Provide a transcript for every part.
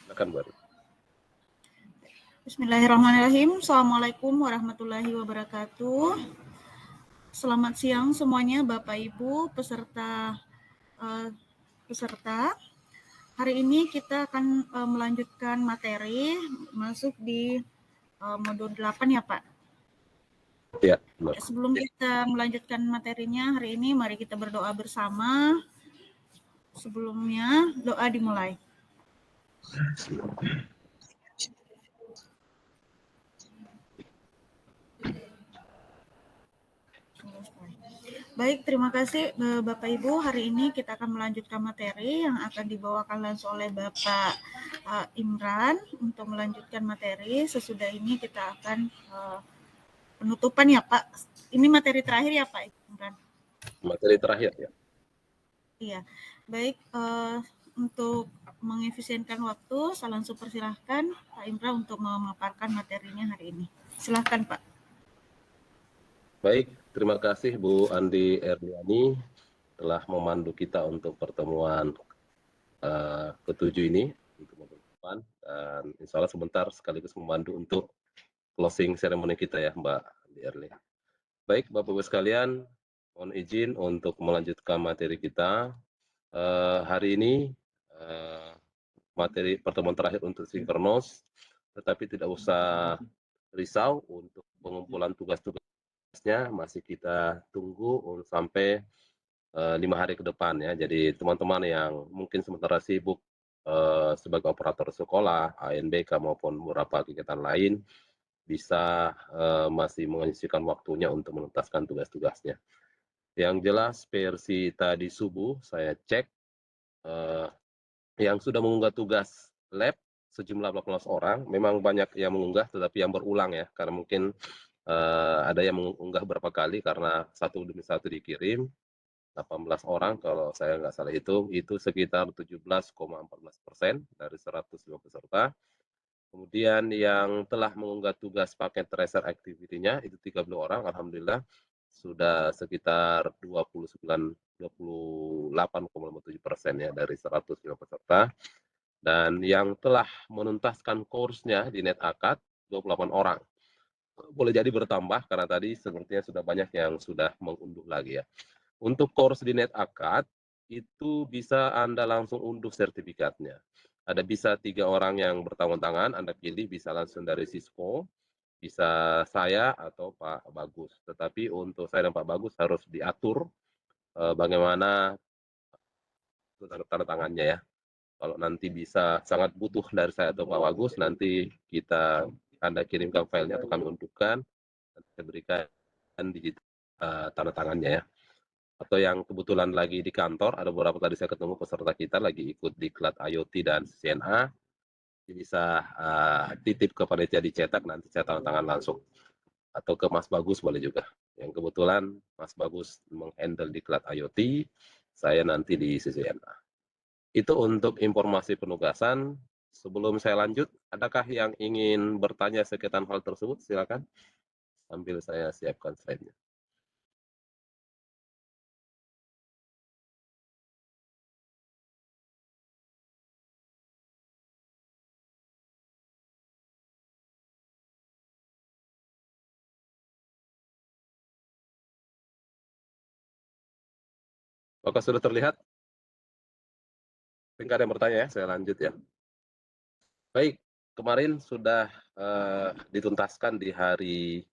Silakan, Bu. Bismillahirrahmanirrahim. Assalamualaikum warahmatullahi wabarakatuh. Selamat siang semuanya, Bapak Ibu peserta. Hari ini kita akan melanjutkan materi masuk di modul 8 ya, Pak. Ya, sebelum kita melanjutkan materinya hari ini, mari kita berdoa bersama. Sebelumnya doa dimulai. Baik, terima kasih Bapak Ibu. Hari ini kita akan melanjutkan materi yang akan dibawakan langsung oleh Bapak Imran untuk melanjutkan materi. Sesudah ini kita akan penutupan ya Pak. Ini materi terakhir ya Pak Imran? Materi terakhir ya. Iya, baik. Untuk mengefisienkan waktu, saya langsung persilahkan Pak Imran untuk memaparkan materinya hari ini. Silahkan Pak. Baik, terima kasih Bu Andi Erliani telah memandu kita untuk pertemuan ketujuh ini untuk modul depan, dan insya Allah sebentar sekaligus memandu untuk closing ceremony kita ya Mbak Andi Erliani. Baik Bapak Ibu sekalian, mohon izin untuk melanjutkan materi kita. Hari ini materi pertemuan terakhir untuk sinkronos, tetapi tidak usah risau untuk pengumpulan tugas-tugasnya masih kita tunggu sampai 5 hari ke depan ya. Jadi teman-teman yang mungkin sementara sibuk sebagai operator sekolah, ANBK maupun beberapa kegiatan lain bisa masih mengisikan waktunya untuk menuntaskan tugas-tugasnya. Yang jelas versi tadi subuh saya cek yang sudah mengunggah tugas lab sejumlah 18 orang, memang banyak yang mengunggah tetapi yang berulang ya, karena mungkin ada yang mengunggah berapa kali karena satu demi satu dikirim. 18 orang kalau saya nggak salah itu sekitar 17,14% dari 150 peserta. Kemudian yang telah mengunggah tugas paket tracer activity-nya itu 30 orang, alhamdulillah sudah sekitar 28,57% ya dari 150 peserta. Dan yang telah menuntaskan course-nya di NetAkad 28 orang. Boleh jadi bertambah karena tadi sepertinya sudah banyak yang sudah mengunduh lagi ya. Untuk course di NetAkad itu bisa Anda langsung unduh sertifikatnya. Ada bisa 3 orang yang bertanggung tangan, Anda pilih bisa langsung dari Sisco, bisa saya atau Pak Bagus. Tetapi untuk saya dan Pak Bagus harus diatur bagaimana tanda tangannya ya. Kalau nanti bisa sangat butuh dari saya atau Pak Bagus, nanti Anda kirimkan filenya atau kami unduhkan, nanti saya berikan digital tanda tangannya ya. Atau yang kebetulan lagi di kantor, ada beberapa tadi saya ketemu peserta kita lagi ikut diklat IoT dan CNA, bisa titip ke panitia dicetak, nanti saya tanda tangan langsung. Atau ke Mas Bagus boleh juga. Yang kebetulan Mas Bagus menghandle diklat IoT, saya nanti di CCNA. Itu untuk informasi penugasan. Sebelum saya lanjut, adakah yang ingin bertanya sekitar hal tersebut? Silakan, sambil saya siapkan slide-nya. Apakah sudah terlihat? Tidak ada yang bertanya ya, saya lanjut ya. Baik, kemarin sudah dituntaskan di hari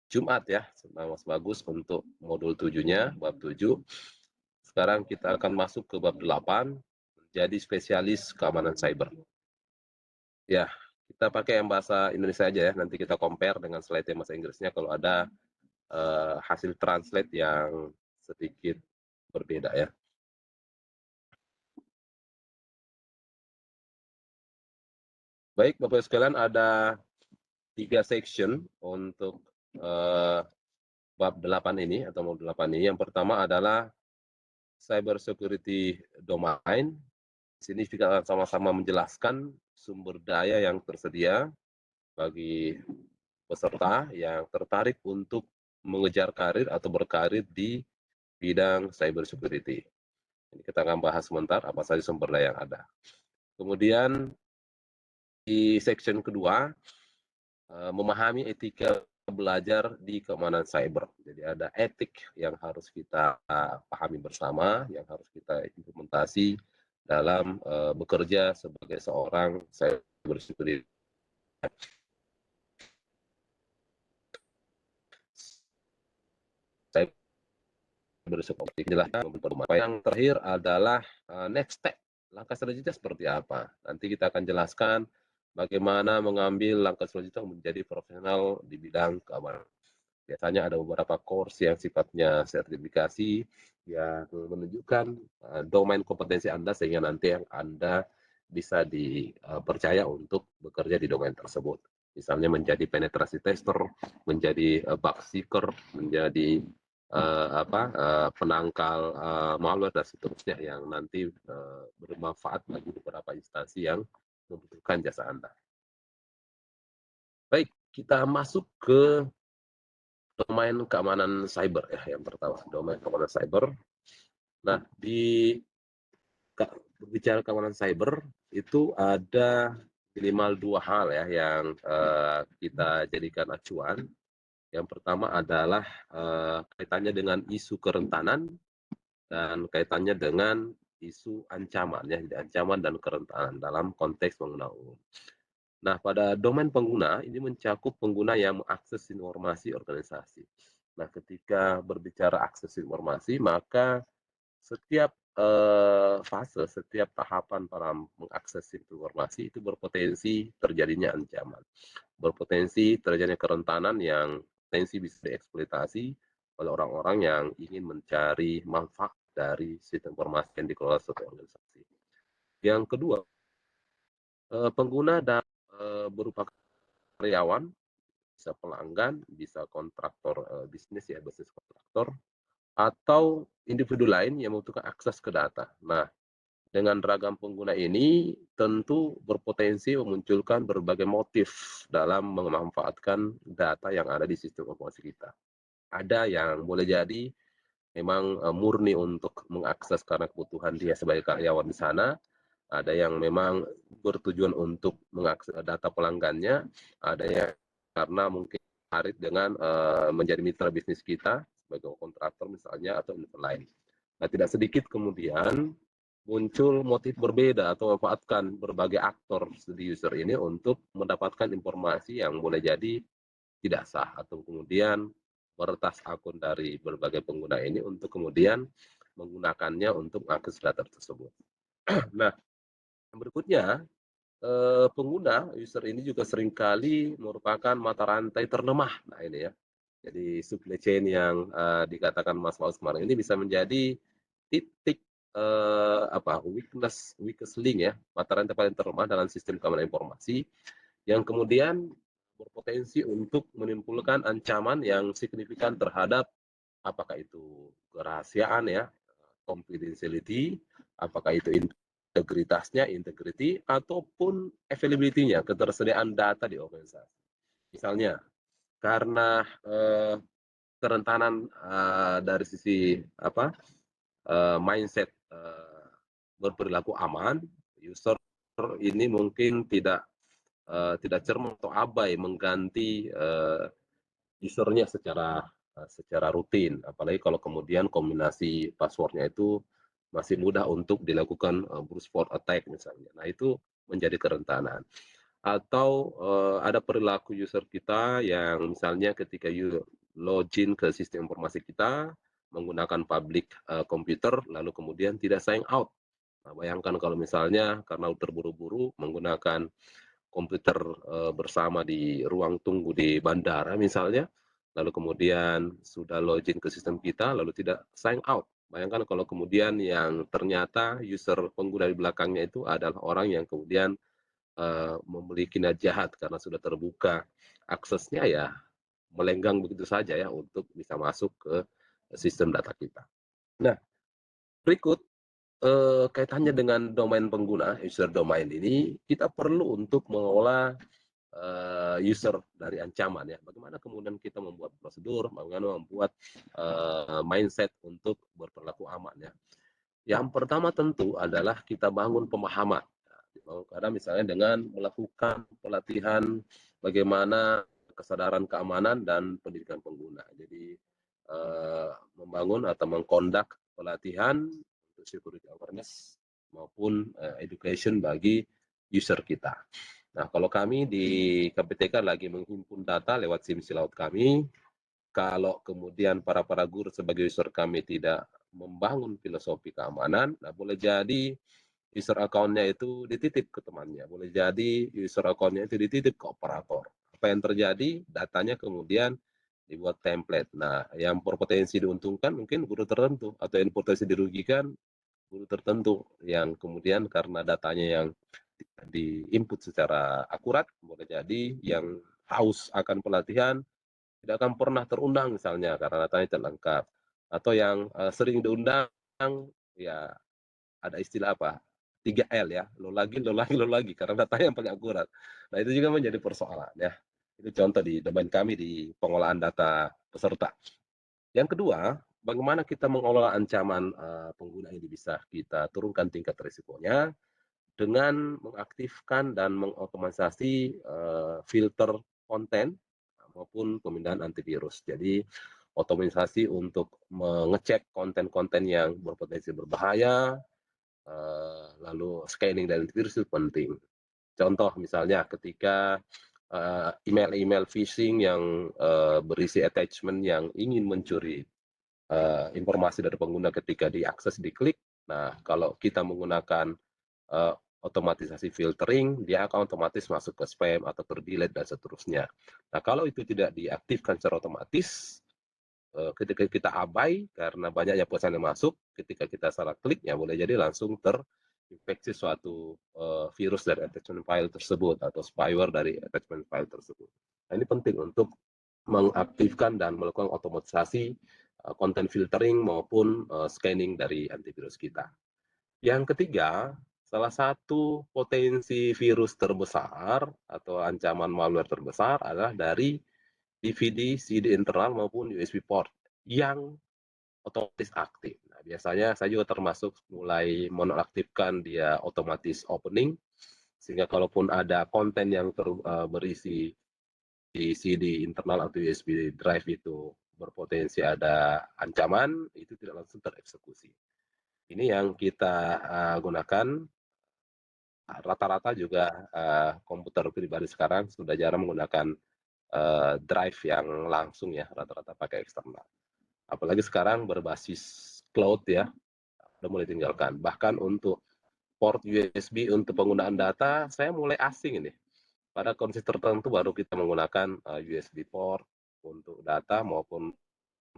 Jumat ya, Mas Bagus untuk modul 7-nya, bab 7. Sekarang kita akan masuk ke bab 8, menjadi spesialis keamanan cyber. Ya, kita pakai yang bahasa Indonesia aja ya, nanti kita compare dengan slide yang bahasa Inggrisnya kalau ada hasil translate yang sedikit berbeda ya. Baik, Bapak sekalian, ada 3 section untuk bab 8 ini atau modul 8 ini. Yang pertama adalah cyber security domain. Sini kita akan sama-sama menjelaskan sumber daya yang tersedia bagi peserta yang tertarik untuk mengejar karir atau berkarir di bidang cyber security. Ini kita akan bahas sebentar apa saja sumber daya yang ada. Kemudian di section kedua, memahami etika belajar di keamanan cyber. Jadi ada etik yang harus kita pahami bersama, yang harus kita implementasi dalam bekerja sebagai seorang cyber security. Cyber security jelaskan. Yang terakhir adalah next step. Langkah selanjutnya seperti apa? Nanti kita akan jelaskan bagaimana mengambil langkah selanjutnya menjadi profesional di bidang keamanan. Biasanya ada beberapa course yang sifatnya sertifikasi yang menunjukkan domain kompetensi Anda sehingga nanti yang Anda bisa dipercaya untuk bekerja di domain tersebut. Misalnya menjadi penetrasi tester, menjadi bug seeker, menjadi penangkal malware dan seterusnya yang nanti bermanfaat bagi beberapa instansi yang membutuhkan jasa Anda. Baik, kita masuk ke domain keamanan cyber ya, yang pertama, domain keamanan cyber. Nah, berbicara keamanan cyber itu ada minimal 2 hal ya yang kita jadikan acuan. Yang pertama adalah kaitannya dengan isu kerentanan dan kaitannya dengan isu ancaman ya, jadi ancaman dan kerentanan dalam konteks pengguna umum. Nah, pada domain pengguna ini mencakup pengguna yang mengakses informasi organisasi. Nah, ketika berbicara akses informasi, maka setiap fase, setiap tahapan para mengakses informasi itu berpotensi terjadinya ancaman, berpotensi terjadinya kerentanan yang potensi bisa dieksploitasi oleh orang-orang yang ingin mencari manfaat dari sistem informasi yang dikelola suatu organisasi. Yang kedua, pengguna dan berupa karyawan, bisa pelanggan, bisa kontraktor bisnis ya, bisnis kontraktor, atau individu lain yang membutuhkan akses ke data. Nah, dengan ragam pengguna ini tentu berpotensi memunculkan berbagai motif dalam memanfaatkan data yang ada di sistem informasi kita. Ada yang boleh jadi memang murni untuk mengakses karena kebutuhan dia sebagai karyawan di sana, ada yang memang bertujuan untuk mengakses data pelanggannya, ada yang karena mungkin tertarik dengan menjadi mitra bisnis kita sebagai kontraktor misalnya atau lain. Nah, tidak sedikit kemudian muncul motif berbeda atau memanfaatkan berbagai aktor di user ini untuk mendapatkan informasi yang boleh jadi tidak sah atau kemudian meretas akun dari berbagai pengguna ini untuk kemudian menggunakannya untuk mengakses data tersebut. Nah, berikutnya pengguna user ini juga seringkali merupakan mata rantai terlemah. Nah, ini ya. Jadi supply chain yang dikatakan Mas Faus kemarin ini bisa menjadi titik weakest link ya, mata rantai paling terlemah dalam sistem keamanan informasi yang kemudian berpotensi untuk menimbulkan ancaman yang signifikan terhadap apakah itu kerahasiaan ya, confidentiality, apakah itu integritasnya, integrity, ataupun availability-nya, ketersediaan data di organisasi. Misalnya, karena kerentanan dari sisi mindset berperilaku aman, user ini mungkin tidak cermat atau abai mengganti usernya secara rutin, apalagi kalau kemudian kombinasi passwordnya itu masih mudah untuk dilakukan brute force attack misalnya. Nah, itu menjadi kerentanan. Atau ada perilaku user kita yang misalnya ketika login ke sistem informasi kita menggunakan public komputer lalu kemudian tidak sign out. Nah, bayangkan kalau misalnya karena terburu-buru menggunakan komputer bersama di ruang tunggu di bandara misalnya, lalu kemudian sudah login ke sistem kita lalu tidak sign out. Bayangkan kalau kemudian yang ternyata user pengguna di belakangnya itu adalah orang yang kemudian memiliki niat jahat karena sudah terbuka aksesnya ya melenggang begitu saja ya untuk bisa masuk ke sistem data kita. Nah, berikut kaitannya dengan domain pengguna, user domain ini, kita perlu untuk mengelola user dari ancaman ya. Bagaimana kemudian kita membuat prosedur, bagaimana membuat mindset untuk berperilaku aman ya. Yang pertama tentu adalah kita bangun pemahaman. Kadang misalnya dengan melakukan pelatihan bagaimana kesadaran keamanan dan pendidikan pengguna. Jadi, membangun atau mengkondak pelatihan untuk security awareness maupun, education bagi user kita. Nah, kalau kami di KPTK lagi menghimpun data lewat SIM Silaut kami, kalau kemudian para guru sebagai user kami tidak membangun filosofi keamanan, nah boleh jadi user account-nya itu dititip ke temannya, boleh jadi user account-nya itu dititip ke operator. Apa yang terjadi? Datanya kemudian dibuat template. Nah, yang berpotensi diuntungkan mungkin guru tertentu, atau yang berpotensi dirugikan guru tertentu, yang kemudian karena datanya yang di-input secara akurat, boleh jadi yang haus akan pelatihan tidak akan pernah terundang misalnya karena datanya tidak lengkap. Atau yang, sering diundang, ya ada istilah apa, 3L ya, lo lagi, karena datanya yang paling akurat. Nah, itu juga menjadi persoalan ya. Itu contoh di domain kami di pengolahan data peserta. Yang kedua, bagaimana kita mengelola ancaman, pengguna ini bisa kita turunkan tingkat risikonya dengan mengaktifkan dan mengotomatisasi, filter konten maupun pemindahan antivirus. Jadi, otomatisasi untuk mengecek konten-konten yang berpotensi berbahaya, lalu scanning dari antivirus itu penting. Contoh misalnya ketika, email-email phishing yang, berisi attachment yang ingin mencuri, informasi dari pengguna ketika diakses, diklik. Nah, kalau kita menggunakan, otomatisasi filtering, dia akan otomatis masuk ke spam atau ter-delete dan seterusnya. Nah, kalau itu tidak diaktifkan secara otomatis, ketika kita abai karena banyaknya pesan yang masuk, ketika kita salah klik ya boleh jadi langsung terinfeksi suatu, virus dari attachment file tersebut atau spyware dari attachment file tersebut. Nah, ini penting untuk mengaktifkan dan melakukan otomatisasi, konten filtering maupun, scanning dari antivirus kita. Yang ketiga, salah satu potensi virus terbesar atau ancaman malware terbesar adalah dari DVD, CD internal maupun USB port yang otomatis aktif. Nah, biasanya saya juga termasuk mulai menonaktifkan dia otomatis opening, sehingga kalaupun ada konten yang berisi di CD internal atau USB drive itu berpotensi ada ancaman, itu tidak langsung tereksekusi. Ini yang kita gunakan. Rata-rata juga komputer pribadi sekarang sudah jarang menggunakan drive yang langsung ya, rata-rata pakai eksternal. Apalagi sekarang berbasis cloud ya, udah mulai tinggalkan. Bahkan untuk port USB untuk penggunaan data, saya mulai asing ini. Pada kondisi tertentu baru kita menggunakan USB port untuk data maupun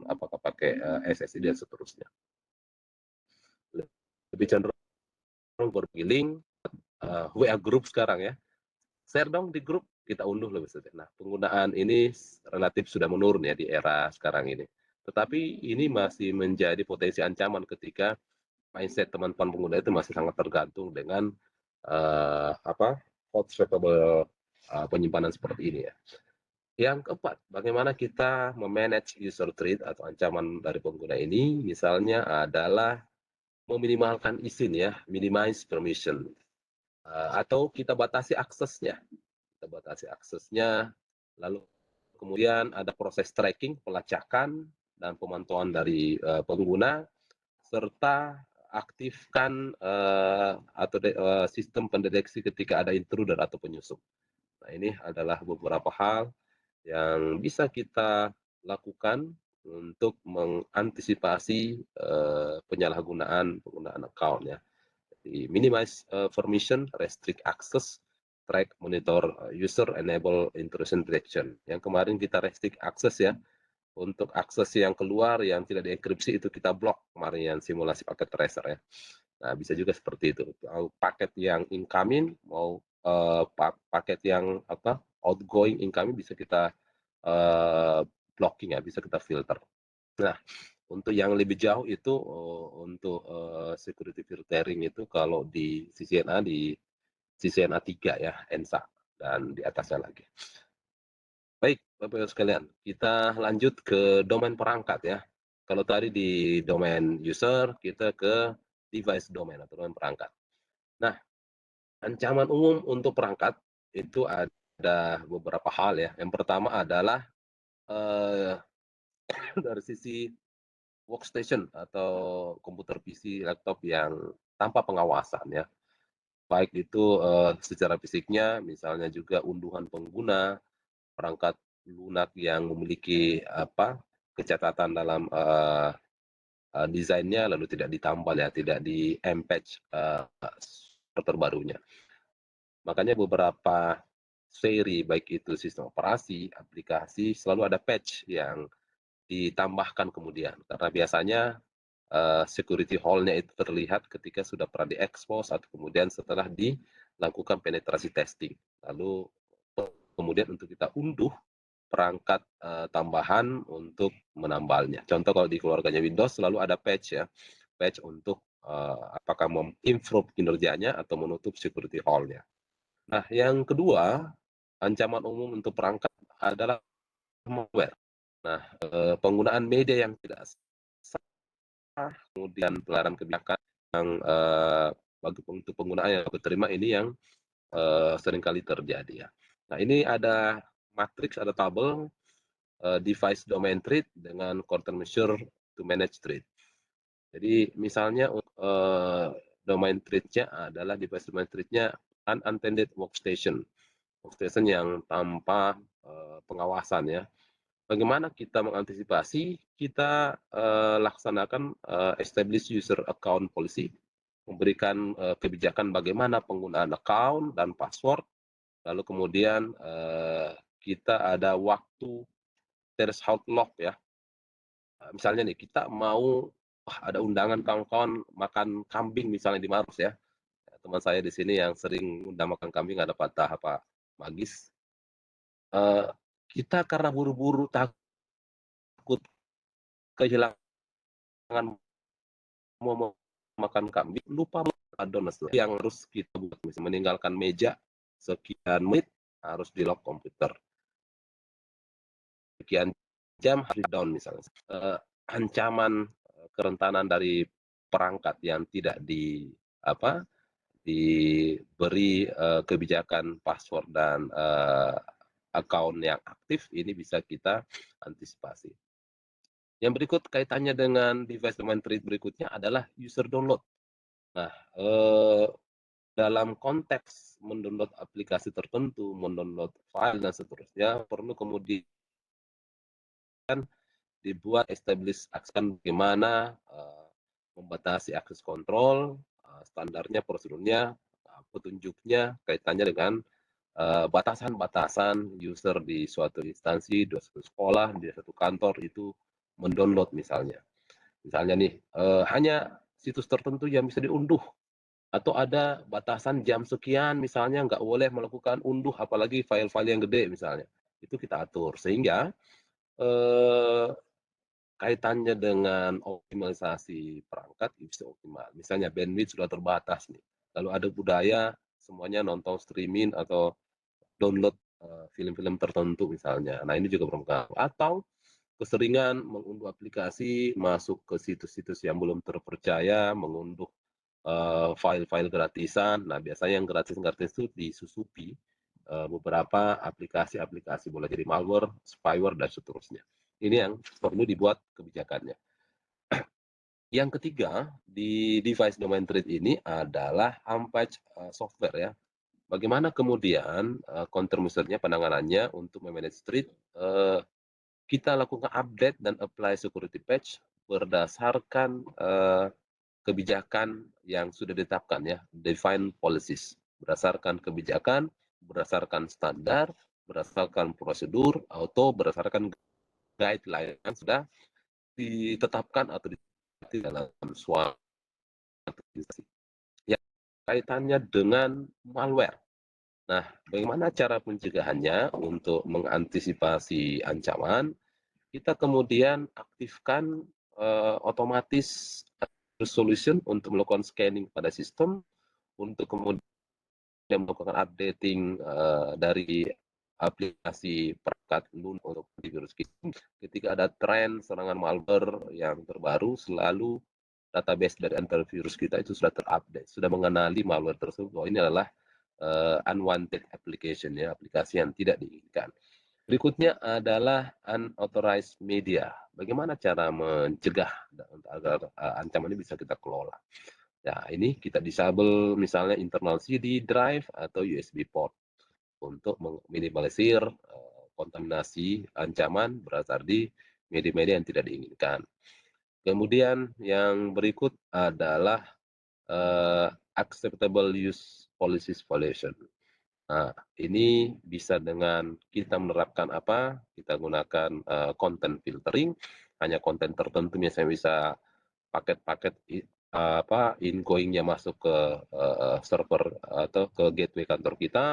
apakah pakai SSID dan seterusnya. Lebih cenderung bergiling WA group sekarang ya. Share dong di grup, kita unduh lebih sedikit. Nah, penggunaan ini relatif sudah menurun ya di era sekarang ini. Tetapi ini masih menjadi potensi ancaman ketika mindset teman-teman pengguna itu masih sangat tergantung dengan hot swappable penyimpanan seperti ini ya. Yang keempat, bagaimana kita memanage user threat atau ancaman dari pengguna ini, misalnya adalah meminimalkan izin ya, minimize permission, atau kita batasi aksesnya. Kita batasi aksesnya, lalu kemudian ada proses tracking, pelacakan, dan pemantauan dari pengguna, serta aktifkan atau sistem pendeteksi ketika ada intruder atau penyusup. Nah, ini adalah beberapa hal yang bisa kita lakukan untuk mengantisipasi penyalahgunaan penggunaan account ya. Jadi minimize permission, restrict access, track, monitor user, enable intrusion detection. Yang kemarin kita restrict access ya, untuk akses yang keluar yang tidak dienkripsi itu kita blok kemarin yang simulasi paket tracer ya. Nah, bisa juga seperti itu. Paket yang incoming mau paket yang outgoing incoming bisa kita blocking ya, bisa kita filter. Nah, untuk yang lebih jauh itu untuk security filtering itu kalau di CCNA di CCNA 3 ya, ENSA dan di atasnya lagi. Baik, Bapak Ibu sekalian, kita lanjut ke domain perangkat ya. Kalau tadi di domain user, kita ke device domain atau domain perangkat. Nah, Ancaman umum untuk perangkat itu ada beberapa hal ya. Yang pertama adalah, eee, dari sisi workstation atau komputer PC, laptop yang tanpa pengawasan ya. Baik itu, secara fisiknya, misalnya juga unduhan pengguna, perangkat lunak yang memiliki apa, kecacatan dalam, desainnya lalu tidak ditambal ya, tidak di-empatch, terbarunya. Makanya beberapa seri, baik itu sistem operasi, aplikasi, selalu ada patch yang ditambahkan kemudian. Karena biasanya, security hole-nya itu terlihat ketika sudah pernah diekspos atau kemudian setelah dilakukan penetrasi testing. Lalu kemudian untuk kita unduh perangkat, tambahan untuk menambalnya. Contoh kalau di keluarganya Windows selalu ada patch ya, patch untuk, apakah improve kinerjanya atau menutup security hole-nya. Nah, yang kedua, ancaman umum untuk perangkat adalah malware. Nah, penggunaan media yang tidak sah, kemudian pelanggaran kebijakan yang, bagi untuk penggunaan yang diterima ini yang, seringkali terjadi ya. Nah, ini ada matriks, ada tabel, device domain threat dengan countermeasure to manage threat. Jadi misalnya, domain threat-nya adalah device domain threat-nya unattended workstation. Workstation yang tanpa, pengawasan ya. Bagaimana kita mengantisipasi? Kita, laksanakan, establish user account policy, memberikan, kebijakan bagaimana penggunaan account dan password, lalu kemudian, kita ada waktu threshold lock ya. Misalnya nih kita mau, wah ada undangan kawan-kawan makan kambing misalnya di Maros ya. Teman saya di sini yang sering undang makan kambing ada Pak Taha, Pak Magis. Eee, kita karena buru-buru takut kehilangan mau makan kambing, lupa adonan yang harus kita buat, misalnya meninggalkan meja sekian menit harus di-lock komputer, sekian jam harus di-down misalnya. Ancaman, kerentanan dari perangkat yang tidak apa, diberi, kebijakan password dan, account yang aktif, ini bisa kita antisipasi. Yang berikut kaitannya dengan device domain threat berikutnya adalah user download. Nah, dalam konteks mendownload aplikasi tertentu, mendownload file dan seterusnya, perlu kemudian dibuat establish akan bagaimana, membatasi akses kontrol, standarnya, prosedurnya, petunjuknya, kaitannya dengan, batasan-batasan user di suatu instansi, di suatu sekolah, di satu kantor itu mendownload misalnya. Misalnya nih, hanya situs tertentu yang bisa diunduh atau ada batasan jam sekian misalnya nggak boleh melakukan unduh apalagi file-file yang gede misalnya. Itu kita atur sehingga, eee, kaitannya dengan optimalisasi perangkat bisa optimal. Misalnya bandwidth sudah terbatas nih, lalu ada budaya semuanya nonton streaming atau download, film-film tertentu misalnya. Nah ini juga berpengaruh. Atau keseringan mengunduh aplikasi, masuk ke situs-situs yang belum terpercaya, mengunduh, file-file gratisan. Nah biasanya yang gratis-gratis itu disusupi, beberapa aplikasi-aplikasi, boleh jadi malware, spyware, dan seterusnya. Ini yang perlu dibuat kebijakannya. Yang ketiga, di device domain threat ini adalah unpatched, software ya. Bagaimana kemudian, countermeasure-nya, penanganannya untuk me-manage threat, kita lakukan update dan apply security patch berdasarkan, kebijakan yang sudah ditetapkan ya, define policies. Berdasarkan kebijakan, berdasarkan standar, berdasarkan prosedur, atau berdasarkan guideline yang sudah ditetapkan atau di dalam suatu instansi. Ya, kaitannya dengan malware. Nah, bagaimana cara pencegahannya untuk mengantisipasi ancaman? Kita kemudian aktifkan, otomatis solution untuk melakukan scanning pada sistem, untuk kemudian melakukan updating, dari aplikasi perangkat untuk antivirus kita. Ketika ada tren serangan malware yang terbaru, selalu database dari antivirus kita itu sudah terupdate, sudah mengenali malware tersebut bahwa ini adalah unwanted application ya, aplikasi yang tidak diinginkan. Berikutnya adalah unauthorized media. Bagaimana cara mencegah agar ancaman ini bisa kita kelola? Ya, ini kita disable misalnya internal CD drive atau USB port untuk meminimalisir kontaminasi ancaman berasal di media-media yang tidak diinginkan. Kemudian yang berikut adalah acceptable use policies violation. Nah, ini bisa dengan kita menerapkan apa? Kita gunakan content filtering, hanya konten tertentu misalnya bisa paket-paket ingoing-nya masuk ke server atau ke gateway kantor kita,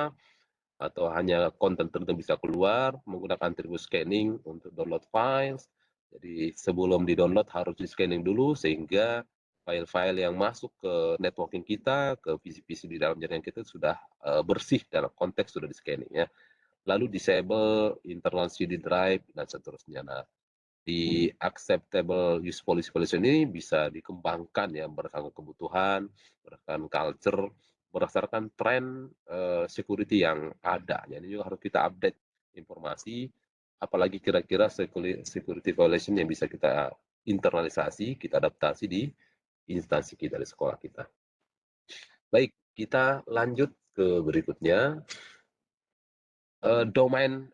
atau hanya konten tertentu bisa keluar menggunakan attribute scanning untuk download files. Jadi sebelum di-download harus di-scanning dulu sehingga file-file yang masuk ke networking kita, ke PC-PC di dalam jaringan kita sudah bersih dalam konteks sudah di-scanning ya. Lalu disable internal CD drive dan seterusnya. Nah, di acceptable use policy ini bisa dikembangkan ya berdasarkan kebutuhan, berdasarkan culture, berdasarkan tren security yang ada. Jadi juga harus kita update informasi, apalagi kira-kira security violation yang bisa kita internalisasi, kita adaptasi di instansi kita di sekolah kita. Baik, kita lanjut ke berikutnya. Domain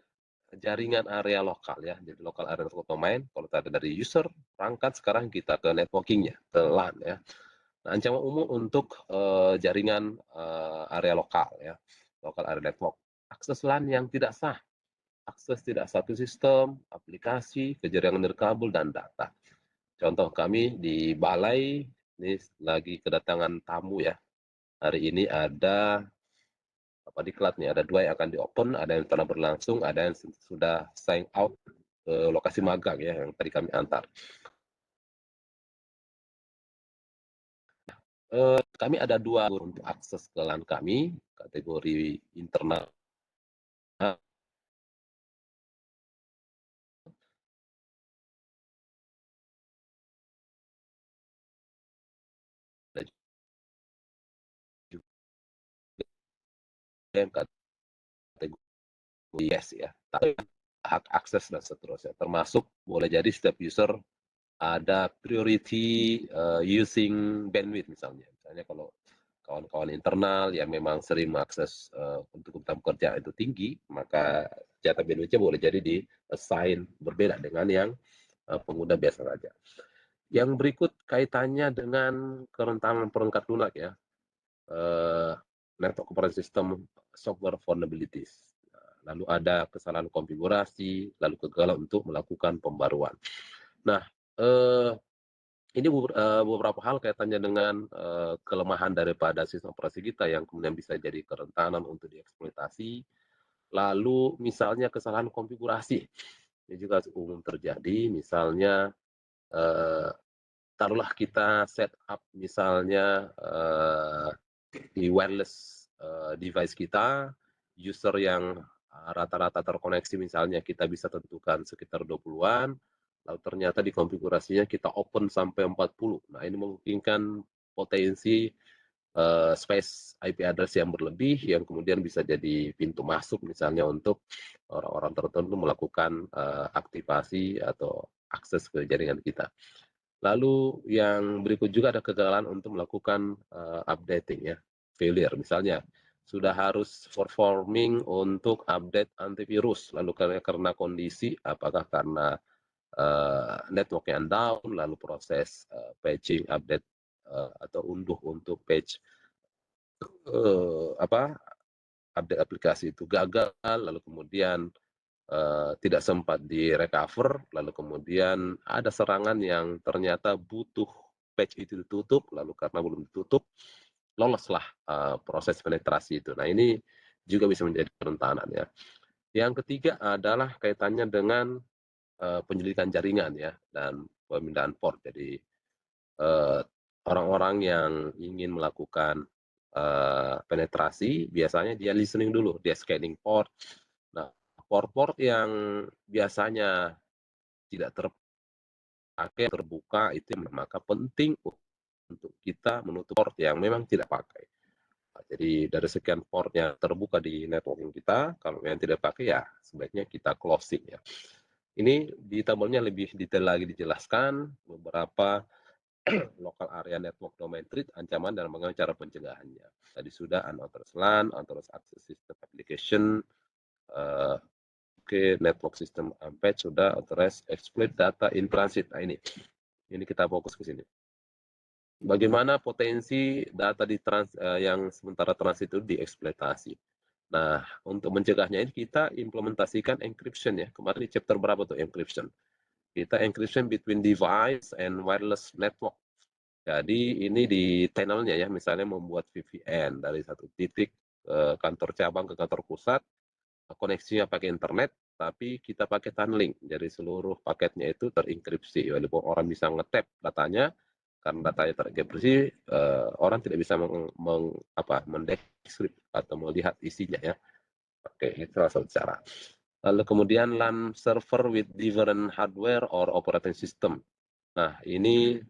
jaringan area lokal ya, jadi lokal area domain. Kalau tadi dari user, perangkat, sekarang kita ke networking-nya, ke LAN ya. Nah, ancaman umum untuk jaringan area lokal ya, lokal area network. Akses LAN yang tidak sah, akses tidak satu sistem, aplikasi, ke jaringan nirkabel, dan data. Contoh kami di balai, ini lagi kedatangan tamu ya. Hari ini ada diklat nih, ada 2 yang akan di-open, ada yang telah berlangsung, ada yang sudah sign out ke lokasi magang ya, yang tadi kami antar. Kami ada 2 untuk akses ke LAN kami, kategori internal dan juga yang kategori yes ya, hak akses dan seterusnya. Termasuk boleh jadi setiap user ada priority using bandwidth misalnya. Misalnya kalau kawan-kawan internal yang memang sering mengakses untuk kebutuhan kerja itu tinggi, maka jatah bandwidth-nya boleh jadi di assign berbeda dengan yang pengguna biasa saja. Yang berikut kaitannya dengan kerentanan perangkat lunak ya, network operating system software vulnerabilities. Lalu ada kesalahan konfigurasi, lalu kegagalan untuk melakukan pembaruan. Nah, ini beberapa hal kaitannya dengan kelemahan daripada sistem operasi kita yang kemudian bisa jadi kerentanan untuk dieksploitasi. Lalu misalnya kesalahan konfigurasi, ini juga umum terjadi. Misalnya taruhlah kita set up misalnya di wireless device kita, user yang rata-rata terkoneksi misalnya kita bisa tentukan sekitar 20-an, lalu ternyata di konfigurasinya kita open sampai 40. Nah, ini memungkinkan potensi space IP address yang berlebih yang kemudian bisa jadi pintu masuk misalnya untuk orang-orang tertentu melakukan aktivasi atau akses ke jaringan kita. Lalu yang berikut juga ada kegagalan untuk melakukan updating ya, failure. Misalnya sudah harus performing untuk update antivirus, lalu karena kondisi apakah karena network yang down, lalu proses patching update atau unduh untuk patch update aplikasi itu gagal, lalu kemudian tidak sempat di-recover, lalu kemudian ada serangan yang ternyata butuh patch itu ditutup, lalu karena belum ditutup, loloslah proses penetrasi itu. Nah, ini juga bisa menjadi kerentanan ya. Yang ketiga adalah kaitannya dengan penyelidikan jaringan ya, dan pemindahan port. Jadi orang-orang yang ingin melakukan penetrasi, biasanya dia listening dulu, dia scanning port. Nah, port-port yang biasanya tidak terpakai, terbuka, itu maka penting untuk kita menutup port yang memang tidak pakai. Jadi dari sekian port yang terbuka di networking kita, kalau yang tidak pakai ya sebaiknya kita closing ya. Ini di tabelnya lebih detail lagi dijelaskan beberapa local area network domain threat, ancaman dan bagaimana cara pencegahannya. Tadi sudah unauthorized LAN, unauthorized access system application, network system embed sudah, authorized exploit data in transit. Nah ini kita fokus ke sini. Bagaimana potensi data yang sementara transit itu dieksploitasi. Nah, untuk mencegahnya ini kita implementasikan encryption ya. Kemarin di chapter berapa tuh encryption? Kita encryption between device and wireless network. Jadi ini di tunnelnya ya, misalnya membuat VPN dari satu titik ke kantor cabang ke kantor pusat, koneksinya pakai internet, tapi kita pakai tunneling. Jadi seluruh paketnya itu terenkripsi. Walaupun orang bisa nge-tap datanya, karena datanya terenkripsi, orang tidak bisa mendeskripsi atau melihat isinya ya. Oke, itu salah satu cara. Lalu kemudian LAN server with different hardware or operating system. Nah, ini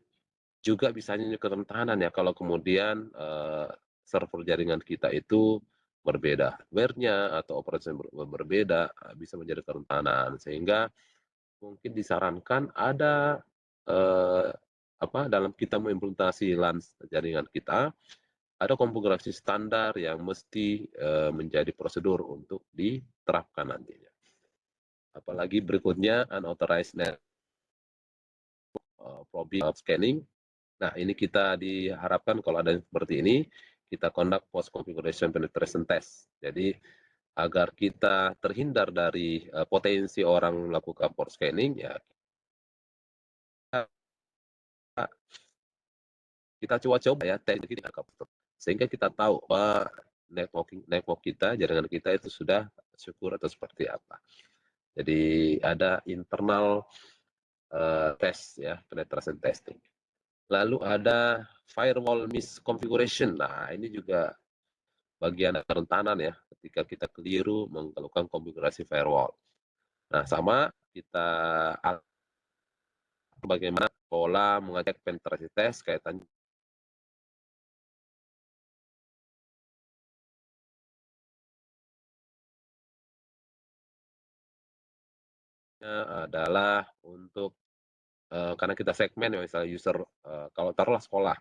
juga bisa kerentanan ya kalau kemudian server jaringan kita itu berbeda hardware-nya atau operasi berbeda, bisa menjadi kerentanan. Sehingga mungkin disarankan ada dalam kita mengimplementasi LAN jaringan kita, ada konfigurasi standar yang mesti menjadi prosedur untuk diterapkan nantinya. Apalagi berikutnya unauthorized network probing scanning. Nah, ini kita diharapkan kalau ada seperti ini, kita conduct post configuration penetration test. Jadi agar kita terhindar dari potensi orang melakukan port scanning, ya kita coba-coba ya teknik sehingga kita tahu bahwa network kita, jaringan kita itu sudah secure atau seperti apa. Jadi ada internal test ya, penetration testing. Lalu ada firewall misconfiguration. Nah, ini juga bagian kerentanan ya, ketika kita keliru melakukan konfigurasi firewall. Nah, sama kita bagaimana pola mengecek penetrasi test kaitannya adalah untuk karena kita segmen ya, misalnya user kalau taruhlah sekolah,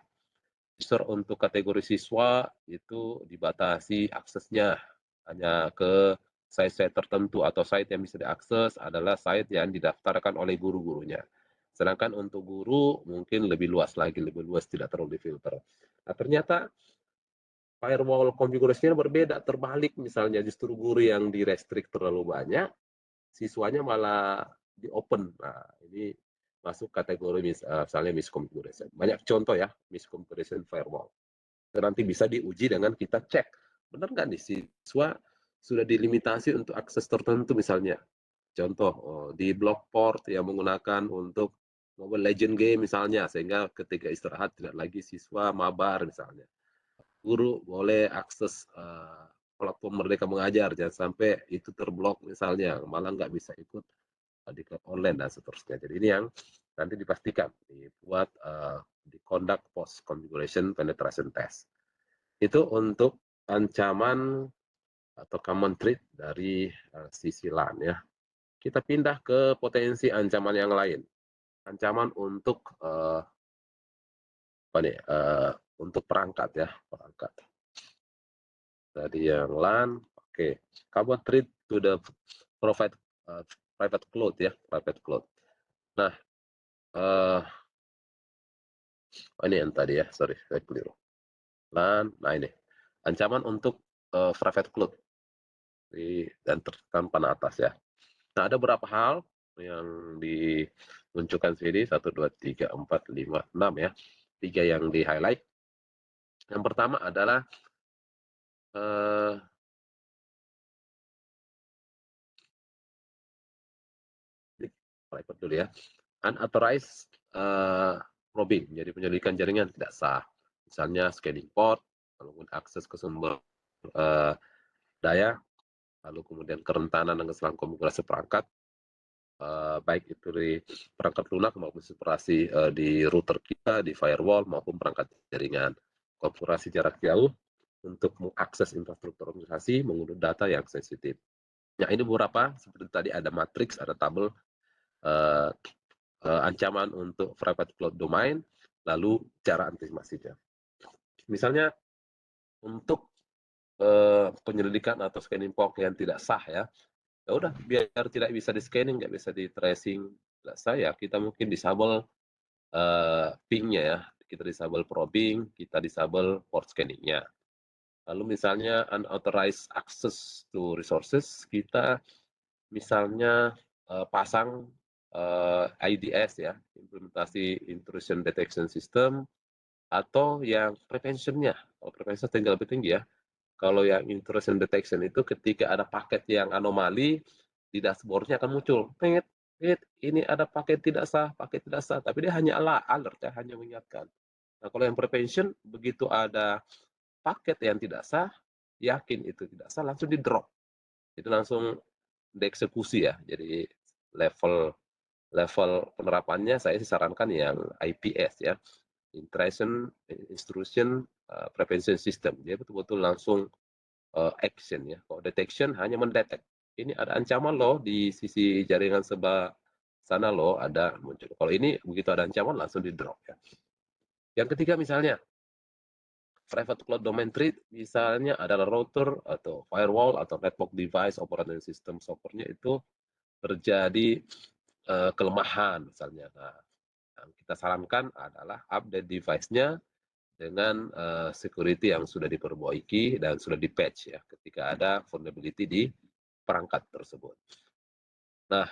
user untuk kategori siswa itu dibatasi aksesnya hanya ke site-site tertentu atau site yang bisa diakses adalah site yang didaftarkan oleh guru-gurunya. Sedangkan untuk guru mungkin lebih luas lagi, lebih luas, tidak terlalu difilter. Nah, ternyata firewall konfigurasinya berbeda, terbalik misalnya justru guru yang direstrik terlalu banyak, siswanya malah di open. Nah, ini masuk kategori misalnya misconfiguration. Banyak contoh ya, misconfiguration firewall. Dan nanti bisa diuji dengan kita cek, benar nggak nih siswa sudah dilimitasi untuk akses tertentu misalnya. Contoh, di block port yang menggunakan untuk Mobile Legend game misalnya, sehingga ketika istirahat tidak lagi siswa mabar misalnya. Guru boleh akses platform Merdeka Mengajar, jangan sampai itu terblok misalnya, malah nggak bisa ikut di online dan seterusnya. Jadi ini yang nanti dipastikan dibuat di conduct post configuration penetration test. Itu untuk ancaman atau common threat dari sisi LAN ya. Kita pindah ke potensi ancaman yang lain. Ancaman untuk untuk perangkat ya, perangkat. Tadi yang LAN, oke. Common threat to the private cloud ya, private cloud. Nah, ini yang tadi ya, sorry, saya keliru. LAN, nah ini ancaman untuk private cloud dan tertampan atas ya. Nah, ada beberapa hal yang dimunculkan sini 1, 2, 3, 4, 5, 6 ya. 3 yang di highlight. Yang pertama adalah private dulu ya. Unauthorized probing, jadi penyelidikan jaringan tidak sah. Misalnya scanning port, lalu akses ke sumber daya, lalu kemudian kerentanan dan kesalahan konfigurasi perangkat, baik itu di perangkat lunak maupun separasi di router kita, di firewall maupun perangkat jaringan. Konfigurasi jarak jauh, untuk mengakses infrastruktur organisasi, mengunduh data yang sensitif. Nah, ini beberapa seperti tadi ada matriks, ada tabel ancaman untuk private cloud domain, lalu cara antisipasinya. Misalnya untuk penyelidikan atau scanning POC yang tidak sah ya udah biar tidak bisa di scanning, nggak bisa di tracing, tidak sah ya kita mungkin disable ping-nya ya, kita disable probing, kita disable port scanning-nya. Lalu misalnya unauthorized access to resources, kita misalnya pasang IDS ya, implementasi intrusion detection system, atau yang prevention-nya. Kalau prevention tinggal lebih tinggi ya. Kalau yang intrusion detection itu ketika ada paket yang anomali, di dashboard-nya akan muncul. Ini ada paket tidak sah, tapi dia hanya alert ya, hanya mengingatkan. Nah, kalau yang prevention, begitu ada paket yang tidak sah, yakin itu tidak sah, langsung di drop. Itu langsung dieksekusi ya. Jadi level penerapannya saya sarankan yang IPS ya, Intrusion Prevention System. Dia betul-betul langsung action ya. Kalau detection hanya mendetek. Ini ada ancaman loh di sisi jaringan sebelah sana loh ada muncul. Kalau ini begitu ada ancaman langsung di drop ya. Yang ketiga misalnya private cloud domain threat misalnya adalah router atau firewall atau network device operating system software-nya itu terjadi kelemahan misalnya. Nah, yang kita sarankan adalah update device-nya dengan security yang sudah diperbaiki dan sudah di patch ya ketika ada vulnerability di perangkat tersebut. Nah,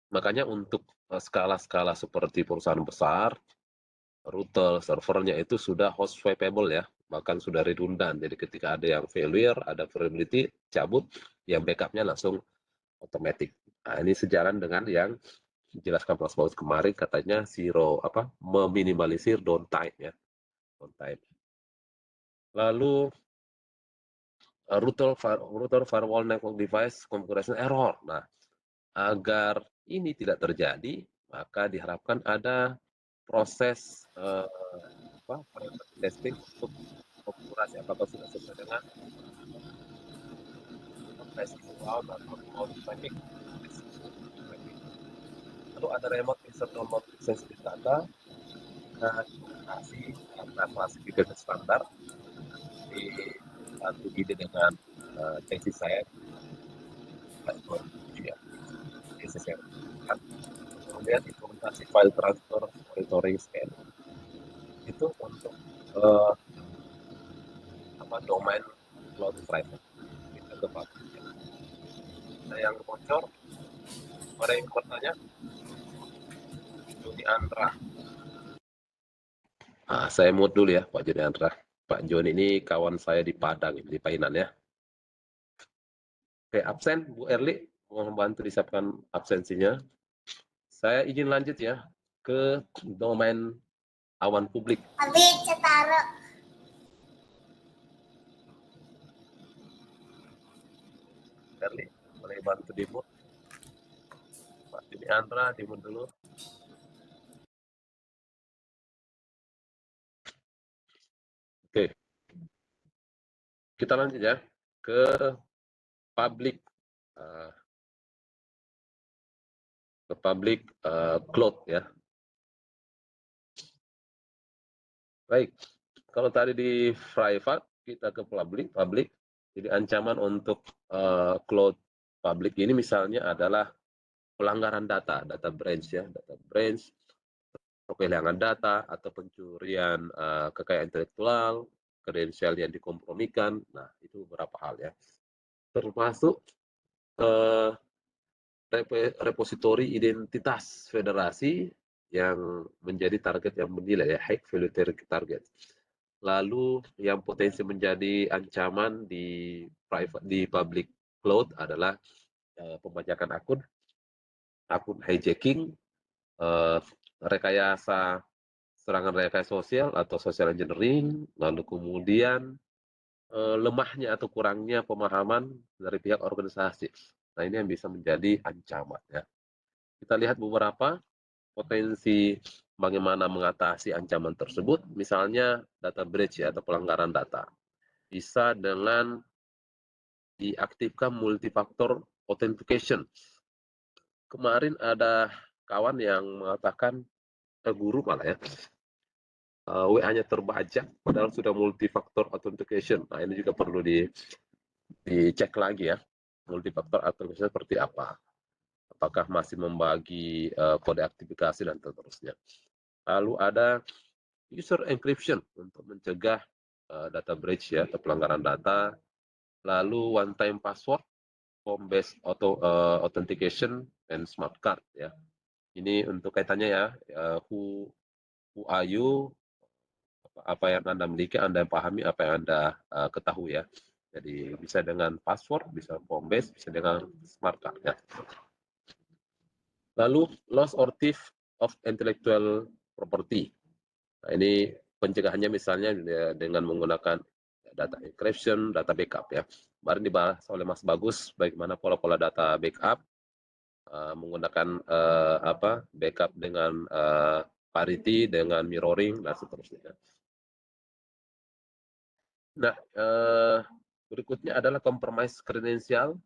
makanya untuk skala-skala seperti perusahaan besar, router servernya itu sudah host swappable ya, bahkan sudah redundant. Jadi ketika ada yang failure, ada vulnerability, cabut, yang backupnya langsung otomatis. Nah, ini sejalan dengan yang dijelaskan Mas Paulus kemarin, katanya meminimalisir downtime ya, downtime. Lalu router firewall network device configuration error. Nah, agar ini tidak terjadi, maka diharapkan ada proses testing untuk konfigurasi apakah sudah sesuai dengan cloud atau cloud traffic. Lalu ada remote insert download sensitive data, kasih klasifikasi standar dibantu ide dengan tesis saya ya, tesis yang kemudian implementasi file transfer monitoring scan itu untuk domain cloud private kita ke public. Nah, yang bocor ada yang bertanya Joni Andra. Nah, saya mute dulu ya Pak Joni Andra. Pak Joni ini kawan saya di Padang, di Painan ya. Oke, absen Bu Erli, mohon bantu disiapkan absensinya. Saya izin lanjut ya ke domain awan publik. Erli, boleh bantu di mute. Pak Joni Andra, di mute dulu. Oke, kita lanjut ya ke public cloud ya. Baik, kalau tadi di private kita ke public. Jadi ancaman untuk cloud public ini misalnya adalah pelanggaran data breach ya, data breach, kehilangan data atau pencurian kekayaan intelektual, kredensial yang dikompromikan. Nah, itu beberapa hal ya. Termasuk repositori identitas federasi yang menjadi target yang menilai ya, high value target. Lalu yang potensi menjadi ancaman di public cloud adalah pembajakan akun hijacking, serangan rekayasa sosial atau social engineering, lalu kemudian lemahnya atau kurangnya pemahaman dari pihak organisasi. Nah, ini yang bisa menjadi ancaman ya. Kita lihat beberapa potensi bagaimana mengatasi ancaman tersebut, misalnya data breach ya, atau pelanggaran data. Bisa dengan diaktifkan multifaktor authentication. Kemarin ada kawan yang mengatakan, guru malah ya, WA-nya terbajak padahal sudah multifaktor authentication. Nah, ini juga perlu dicek lagi ya, multifaktor authentication seperti apa. Apakah masih membagi kode aktivitas dan seterusnya. Lalu ada user encryption untuk mencegah data breach ya, atau pelanggaran data. Lalu one time password, form based authentication and smart card ya. Ini untuk kaitannya ya, who are you, apa yang Anda miliki, Anda yang pahami, apa yang Anda ketahui ya. Jadi bisa dengan password, bisa form based, bisa dengan smart card ya. Lalu loss or theft of intellectual property. Nah, ini pencegahannya misalnya dengan menggunakan data encryption, data backup ya. Kemarin dibahas oleh Mas Bagus bagaimana pola-pola data backup, menggunakan backup dengan parity, dengan mirroring dan seterusnya. Nah, berikutnya adalah compromise credential,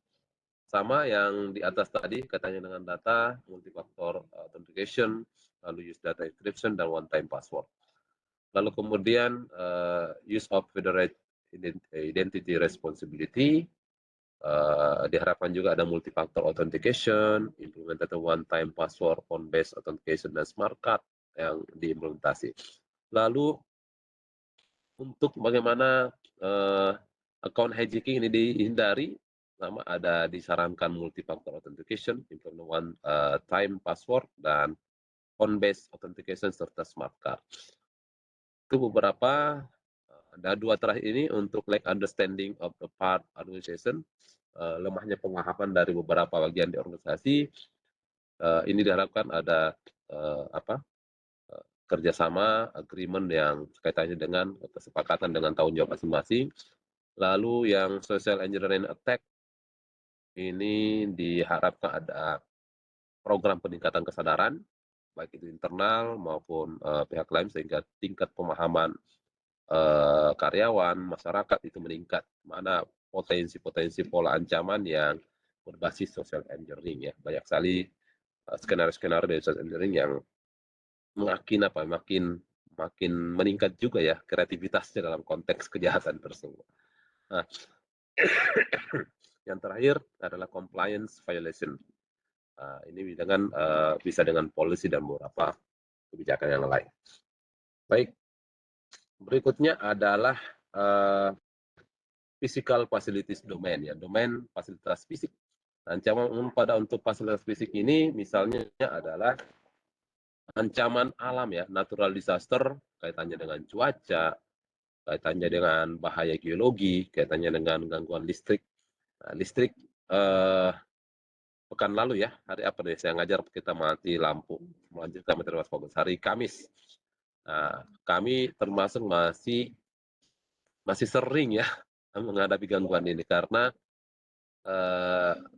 sama yang di atas tadi katanya dengan data, multifaktor authentication, lalu use data encryption dan one time password. Lalu kemudian use of federated identity responsibility, diharapkan juga ada multifaktor authentication, implemented one time password, phone based authentication dan smart card yang diimplementasi. Lalu untuk bagaimana account hijacking ini dihindari, sama ada disarankan multifaktor authentication, implement one time password dan phone based authentication serta smart card. Itu beberapa. Ada dua terakhir ini untuk lack understanding of the part organization, lemahnya pemahaman dari beberapa bagian di organisasi. Ini diharapkan ada kerjasama, agreement yang kaitannya dengan kesepakatan dengan tanggung jawab masing-masing. Lalu yang social engineering attack, ini diharapkan ada program peningkatan kesadaran, baik itu internal maupun pihak lain, sehingga tingkat pemahaman karyawan, masyarakat itu meningkat. Mana potensi-potensi pola ancaman yang berbasis social engineering ya. Banyak sekali skenario-skenario dari social engineering yang makin meningkat juga ya kreativitasnya dalam konteks kejahatan tersebut. Nah, yang terakhir adalah compliance violation. Ini dengan bisa dengan policy dan beberapa kebijakan yang lain. Baik, berikutnya adalah physical facilities domain ya, domain fasilitas fisik. Ancaman umum untuk fasilitas fisik ini misalnya adalah ancaman alam ya, natural disaster, kaitannya dengan cuaca, kaitannya dengan bahaya geologi, kaitannya dengan gangguan listrik. Nah, listrik pekan lalu ya, hari apa nih saya ngajar kita mati lampu, melanjutkan materi Mas Bagus, hari Kamis. Nah, kami termasuk masih sering ya menghadapi gangguan ini karena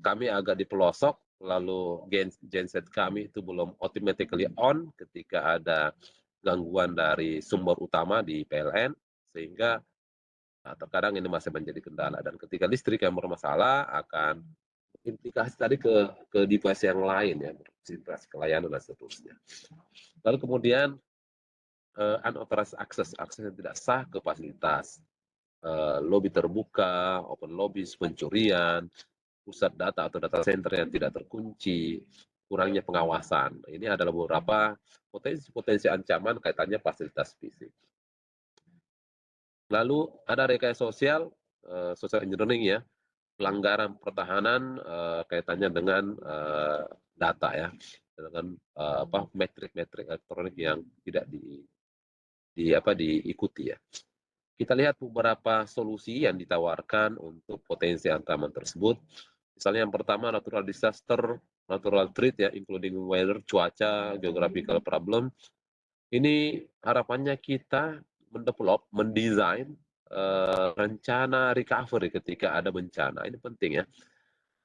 kami agak di pelosok, lalu genset kami itu belum automatically on ketika ada gangguan dari sumber utama di PLN, sehingga terkadang ini masih menjadi kendala. Dan ketika listrik yang bermasalah akan implikasi tadi ke device yang lain ya, implikasi ke layanan dan seterusnya. Lalu kemudian unauthorized access yang tidak sah ke fasilitas, lobby terbuka, open lobbies, pencurian, pusat data atau data center yang tidak terkunci, kurangnya pengawasan. Ini adalah beberapa potensi ancaman kaitannya fasilitas fisik. Lalu ada rekayasa sosial, social engineering ya, pelanggaran pertahanan kaitannya dengan data ya, dengan metrik-metrik elektronik yang tidak diikuti ya. Kita lihat beberapa solusi yang ditawarkan untuk potensi ancaman tersebut. Misalnya yang pertama natural disaster, natural threat ya, including weather, cuaca, geographical problem. Ini harapannya kita mendesain rencana recovery ketika ada bencana. Ini penting ya.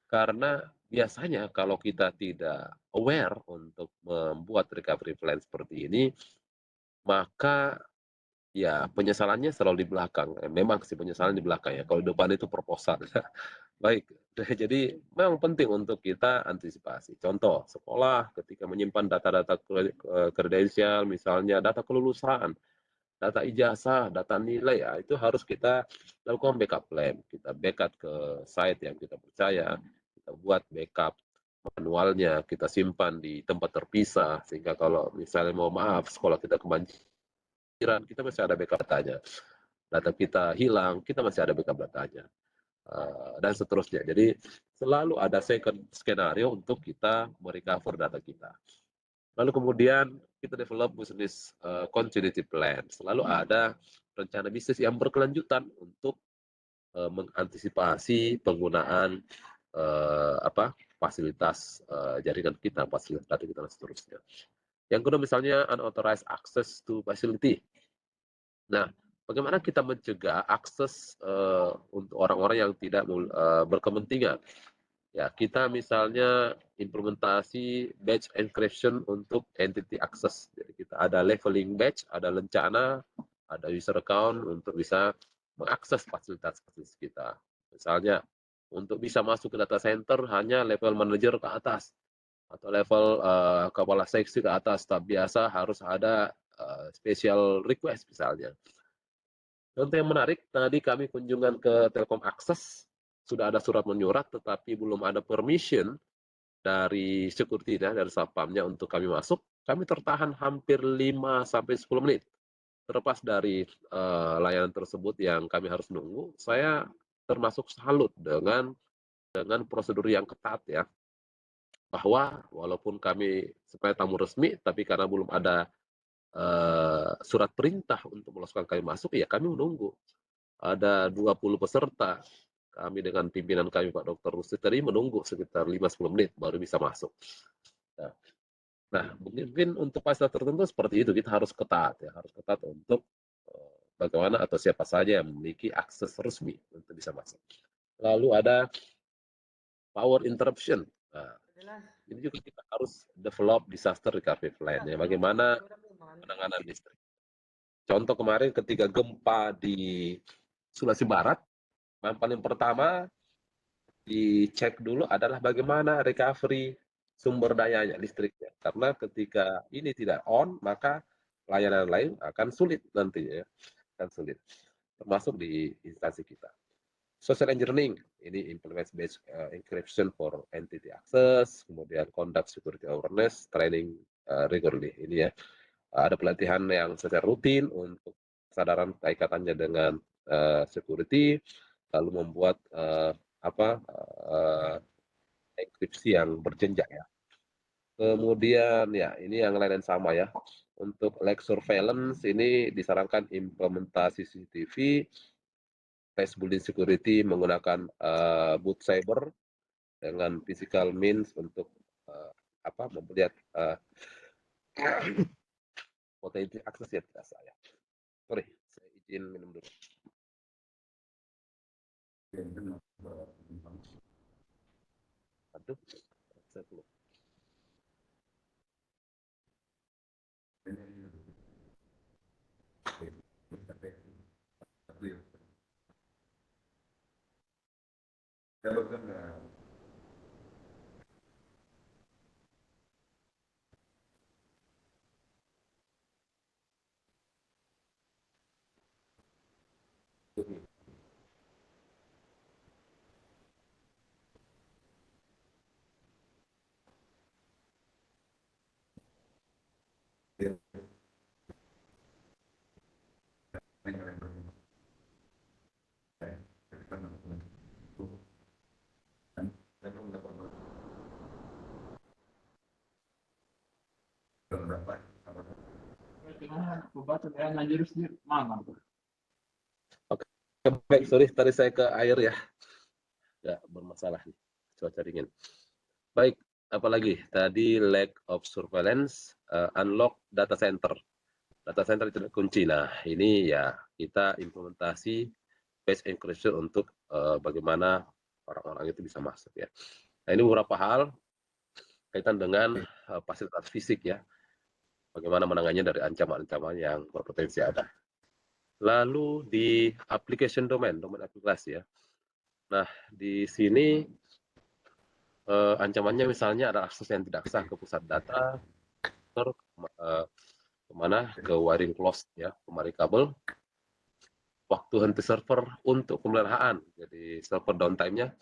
Karena biasanya kalau kita tidak aware untuk membuat recovery plan seperti ini, maka ya penyesalannya selalu di belakang. Memang sih penyesalan di belakang ya, kalau depan itu proposal. Baik, jadi memang penting untuk kita antisipasi. Contoh, sekolah ketika menyimpan data-data kredensial, misalnya data kelulusan, data ijazah, data nilai, ya itu harus kita lakukan backup plan. Kita backup ke site yang kita percaya, kita buat backup manualnya, kita simpan di tempat terpisah, sehingga kalau misalnya mau maaf, sekolah kita kebanjiran, kita masih ada backup datanya. Data kita hilang, kita masih ada backup datanya. Dan seterusnya. Jadi selalu ada second skenario untuk kita merecover data kita. Lalu kemudian kita develop business continuity plan. Selalu ada rencana bisnis yang berkelanjutan untuk mengantisipasi penggunaan fasilitas jaringan kita, fasilitas data kita dan seterusnya. Yang kedua misalnya unauthorized access to facility. Nah, bagaimana kita mencegah akses untuk orang-orang yang tidak berkepentingan? Ya, kita misalnya implementasi batch encryption untuk entity access. Jadi kita ada leveling batch, ada lencana, ada user account untuk bisa mengakses fasilitas-fasilitas kita. Misalnya, untuk bisa masuk ke data center hanya level manager ke atas atau level kepala seksi ke atas. Tak biasa harus ada special request misalnya. Contoh yang menarik, tadi kami kunjungan ke Telkom Akses, sudah ada surat menyurat tetapi belum ada permission dari security-nya, dari satpamnya untuk kami masuk. Kami tertahan hampir 5-10 menit. Terlepas dari layanan tersebut yang kami harus nunggu, saya termasuk salut dengan prosedur yang ketat ya. Bahwa walaupun kami sebagai tamu resmi, tapi karena belum ada surat perintah untuk meloloskan kami masuk, ya kami menunggu. Ada 20 peserta. Kami dengan pimpinan kami Pak Dr. Rusti tadi menunggu sekitar 5-10 menit baru bisa masuk. Nah, mungkin untuk fasilitas tertentu seperti itu kita harus ketat ya, harus ketat untuk bagaimana atau siapa saja yang memiliki akses resmi untuk bisa masuk. Lalu ada power interruption. Nah, ini juga kita harus develop disaster recovery plan ya, bagaimana penanganan listrik. Contoh kemarin ketika gempa di Sulawesi Barat, yang paling pertama dicek dulu adalah bagaimana recovery sumber dayanya, listriknya. Karena ketika ini tidak on, maka layanan lain akan sulit nantinya ya, akan sulit. Termasuk di instansi kita. Social engineering, ini implement based encryption for entity access, kemudian conduct security awareness, training regularly. Ini ya, ada pelatihan yang secara rutin untuk kesadaran kaitannya dengan security, lalu membuat enkripsi yang berjenjang ya. Kemudian ya ini yang lain sama ya. Untuk lag surveillance ini disarankan implementasi CCTV, test building security menggunakan boot cyber dengan physical means untuk melihat potensi akses ya tidak saya. Sorry, saya izin minum dulu. Aduh, saya belum. Oke, baik, sorry tadi saya ke air ya. Nggak bermasalah nih, cuaca dingin. Baik, apalagi tadi lack of surveillance, unlock data center. Data center itu kunci. Nah, ini ya kita implementasi base encryption untuk bagaimana orang-orang itu bisa masuk ya. Nah, ini beberapa hal berkaitan dengan fasilitas fisik ya, bagaimana menangannya dari ancaman-ancaman yang berpotensi ada. Lalu di application domain aplikasi ya. Nah, di sini ancamannya misalnya ada akses yang tidak sah ke pusat data, kemana ke wiring closed ya, kemari kabel, waktu henti server untuk pemeliharaan, jadi server downtime-nya,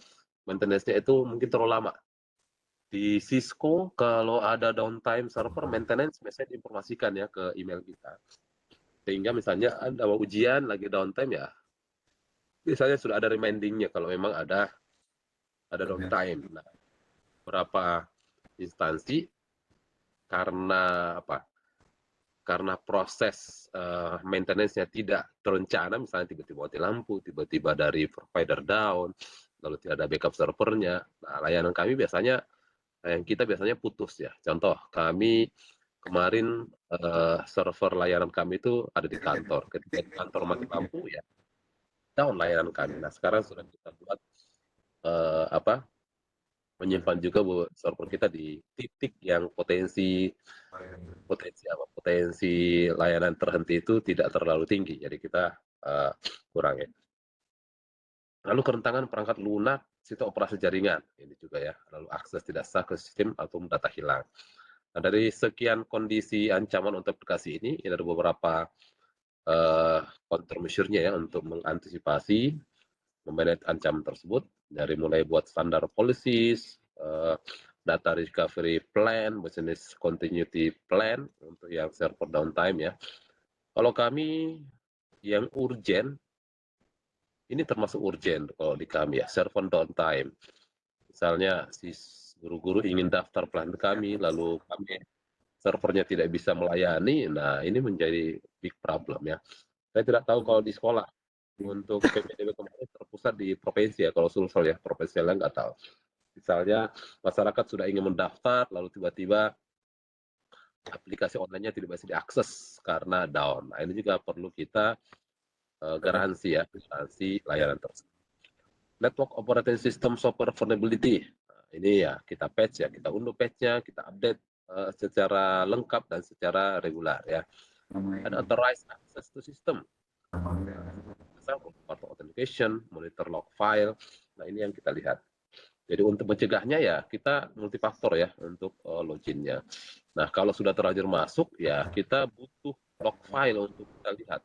maintenance-nya itu mungkin terlalu lama. Di Cisco kalau ada downtime server maintenance biasanya diinformasikan ya ke email kita, sehingga misalnya ada ujian lagi downtime ya, biasanya sudah ada reminding-nya kalau memang ada downtime. Nah, beberapa instansi karena apa? Karena proses maintenance-nya tidak terencana, misalnya tiba-tiba mati lampu, tiba-tiba dari provider down, lalu tidak ada backup servernya. Nah, layanan kami biasanya, yang kita biasanya putus ya. Contoh, kami kemarin server layanan kami itu ada di kantor. Ketika di kantor mati lampu ya, down layanan kami. Nah, sekarang sudah kita buat menyimpan juga server kita di titik yang potensi layanan terhenti itu tidak terlalu tinggi, jadi kita kurangi. Lalu kerentanan perangkat lunak, sistem operasi jaringan, ini juga ya, lalu akses tidak sah ke sistem atau data hilang. Nah, dari sekian kondisi ancaman untuk aplikasi ini ada beberapa countermeasure-nya ya untuk mengantisipasi, memanage ancaman tersebut, dari mulai buat standar policies, data recovery plan, business continuity plan untuk yang server downtime ya. Kalau kami yang urgent, ini termasuk urgent kalau di kami ya, server downtime. Misalnya si guru-guru ingin daftar plan kami, lalu kami servernya tidak bisa melayani, nah ini menjadi big problem ya. Saya tidak tahu kalau di sekolah, untuk PPDB kemarin terpusat di provinsi ya, kalau Sulsel ya, provinsi lain nggak tahu. Misalnya masyarakat sudah ingin mendaftar, lalu tiba-tiba aplikasi online-nya tidak bisa diakses karena down. Nah, ini juga perlu kita garansi ya, garansi layanan tersebut. Network operating system software vulnerability. Nah, ini ya kita patch ya, kita unduh patch-nya, kita update secara lengkap dan secara regular ya. Ada authorized access to system. Authentication, monitor log file. Nah, ini yang kita lihat. Jadi untuk mencegahnya ya kita multifaktor ya untuk login-nya. Nah, kalau sudah terlanjur masuk ya kita butuh log file untuk kita lihat.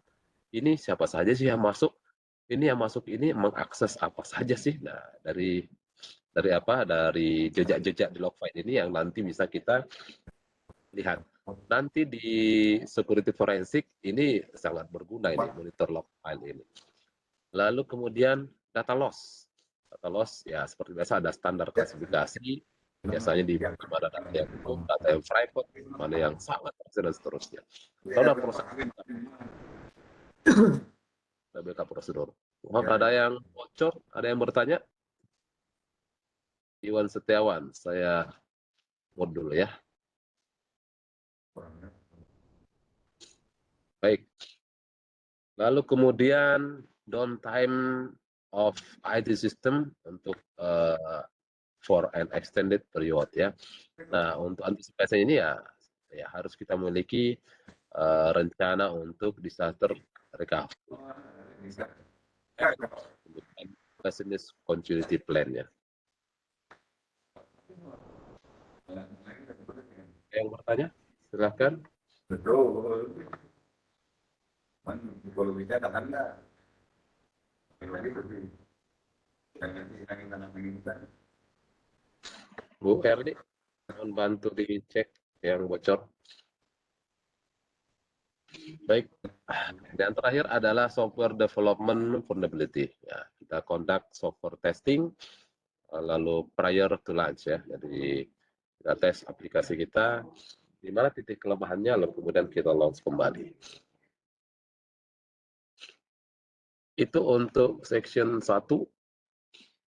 Ini siapa saja sih yang masuk? Ini yang masuk ini mengakses apa saja sih? Nah, dari apa? Dari jejak-jejak di log file ini yang nanti bisa kita lihat. Nanti di security forensik ini sangat berguna ini monitor log file ini. Lalu kemudian data loss. Data loss ya seperti biasa ada standar klasifikasi, biasanya di mana data yang umum, data yang private, mana yang sangat rahasia dan seterusnya. Kalau ada proses backup prosedur. Ada yang bocor, ada yang bertanya? Iwan Setiawan, saya mod dulu ya. Baik. Lalu kemudian downtime of IT system untuk for an extended period ya. Nah, untuk antisipasi ini ya harus kita memiliki rencana untuk disaster recovery. Business continuity plan ya. Yang bertanya, silakan. Betul. Kalau bisa katakan enggak. Bu Erdi, mohon bantu dicek yang bocor. Baik, dan terakhir adalah software development vulnerability. Ya, kita conduct software testing, lalu prior to launch ya. Jadi kita tes aplikasi kita, di mana titik kelemahannya, lalu kemudian kita launch kembali. Itu untuk section 1.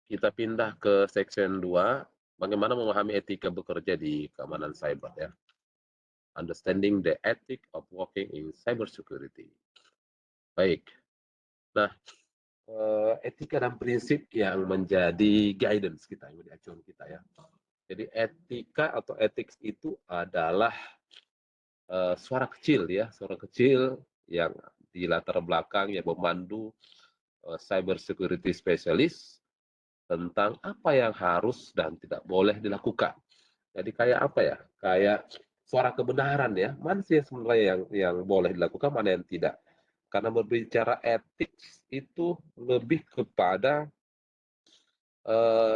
Kita pindah ke section 2, bagaimana memahami etika bekerja di keamanan cyber ya. Understanding the ethic of working in cybersecurity. Baik. Nah, etika dan prinsip yang menjadi guidance kita, yang menjadi acuan kita ya. Jadi etika atau ethics itu adalah suara kecil ya, suara kecil yang di latar belakang yang memandu cyber security specialist tentang apa yang harus dan tidak boleh dilakukan. Jadi kayak apa ya? Kayak suara kebenaran ya. Mana sih sebenarnya yang boleh dilakukan, mana yang tidak. Karena berbicara etik itu lebih kepada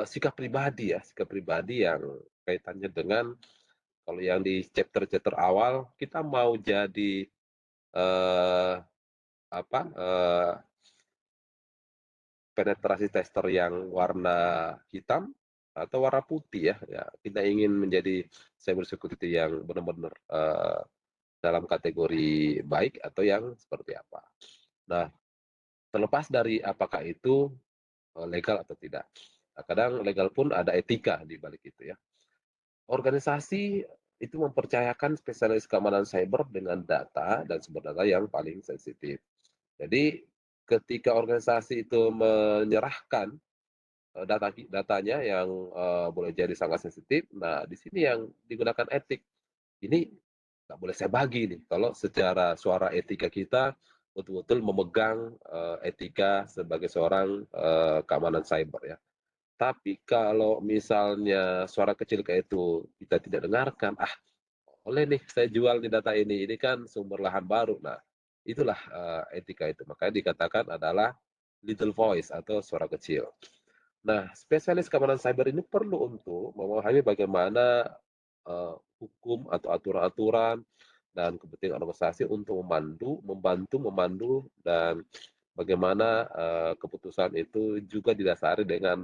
sikap pribadi ya, sikap pribadi yang kaitannya dengan kalau yang di chapter-chapter awal kita mau jadi eh, apa penetrasi tester yang warna hitam atau warna putih ya, ya kita ingin menjadi cyber security yang benar-benar dalam kategori baik atau yang seperti apa. Nah, terlepas dari apakah itu legal atau tidak. Nah, kadang legal pun ada etika di balik itu ya. Organisasi itu mempercayakan spesialis keamanan cyber dengan data dan sumber data yang paling sensitif. Jadi ketika organisasi itu menyerahkan datanya yang boleh jadi sangat sensitif, nah di sini yang digunakan etik. Ini nggak boleh saya bagi nih, kalau secara suara etika kita betul-betul memegang etika sebagai seorang keamanan cyber ya. Tapi kalau misalnya suara kecil kayak itu kita tidak dengarkan, boleh nih saya jual nih data ini kan sumber lahan baru. Nah, itulah etika itu. Makanya dikatakan adalah little voice atau suara kecil. Nah, spesialis keamanan cyber ini perlu untuk memahami bagaimana hukum atau aturan-aturan dan kepentingan organisasi untuk membantu memandu dan bagaimana keputusan itu juga didasari dengan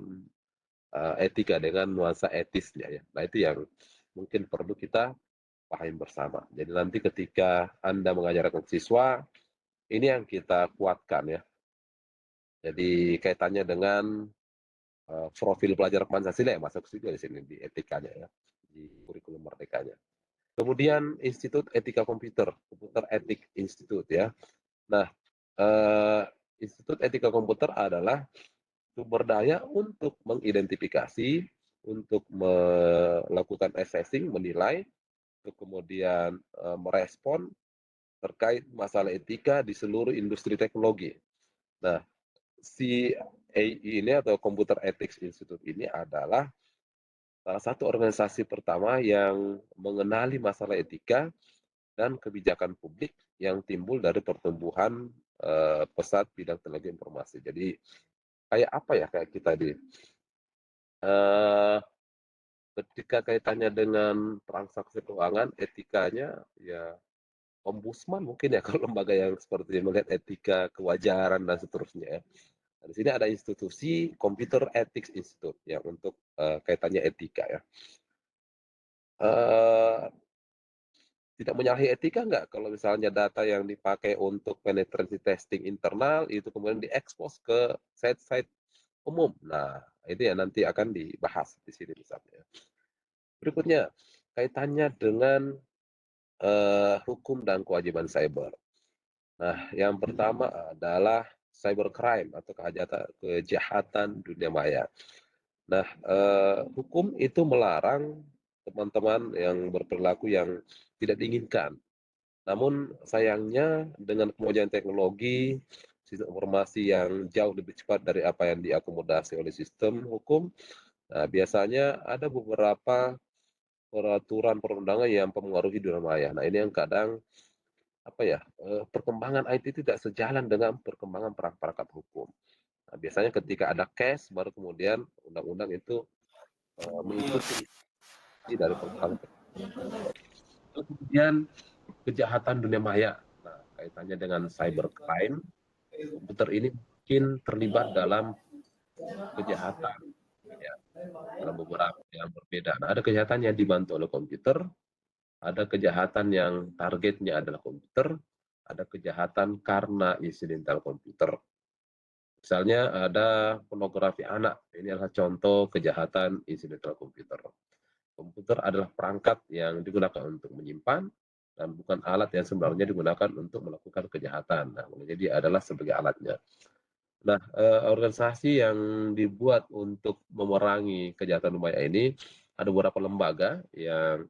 etika, dengan nuansa etisnya ya. Nah, itu yang mungkin perlu kita pahami bersama. Jadi nanti ketika Anda mengajarkan siswa, ini yang kita kuatkan ya. Jadi kaitannya dengan profil pelajar Pancasila yang masuk juga di sini di etikanya ya, di kurikulum merdekanya. Kemudian Institut Etika Komputer, Komputer Etik Institute ya. Nah, Institut Etika Komputer adalah sumber daya untuk mengidentifikasi, untuk melakukan assessing, menilai, untuk kemudian merespon terkait masalah etika di seluruh industri teknologi. Nah, si AI ini atau Computer Ethics Institute ini adalah salah satu organisasi pertama yang mengenali masalah etika dan kebijakan publik yang timbul dari pertumbuhan pesat bidang teknologi informasi. Jadi kayak apa ya kayak kita di ketika kaitannya dengan transaksi keuangan, etikanya ya ombudsman mungkin ya kalau lembaga yang seperti melihat etika, kewajaran dan seterusnya ya. Nah, di sini ada institusi Computer Ethics Institute yang untuk kaitannya etika ya. Tidak menyalahi etika nggak kalau misalnya data yang dipakai untuk penetrasi testing internal itu kemudian diekspos ke site-site umum. Nah, itu ya nanti akan dibahas di sini misalnya. Berikutnya, kaitannya dengan hukum dan kewajiban cyber. Nah, yang pertama adalah cybercrime atau kejahatan dunia maya. Nah, hukum itu melarang teman-teman yang berperilaku yang tidak diinginkan. Namun sayangnya dengan kemajuan teknologi, sistem informasi yang jauh lebih cepat dari apa yang diakomodasi oleh sistem hukum, nah, biasanya ada beberapa peraturan perundangan yang mempengaruhi dunia maya. Nah, ini yang kadang apa ya, perkembangan IT tidak sejalan dengan perkembangan perangkat hukum. Nah, biasanya ketika ada case baru kemudian undang-undang itu mengikuti dari perkembangan. Kemudian kejahatan dunia maya. Nah, kaitannya dengan cybercrime, komputer ini mungkin terlibat dalam kejahatan ya, dalam beberapa yang berbeda. Nah, ada kejahatan yang dibantu oleh komputer, ada kejahatan yang targetnya adalah komputer, ada kejahatan karena insidental komputer. Misalnya ada pornografi anak, ini adalah contoh kejahatan insidental komputer. Komputer adalah perangkat yang digunakan untuk menyimpan dan bukan alat yang sebenarnya digunakan untuk melakukan kejahatan. Nah, jadi adalah sebagai alatnya. Nah, organisasi yang dibuat untuk memerangi kejahatan maya ini ada beberapa lembaga yang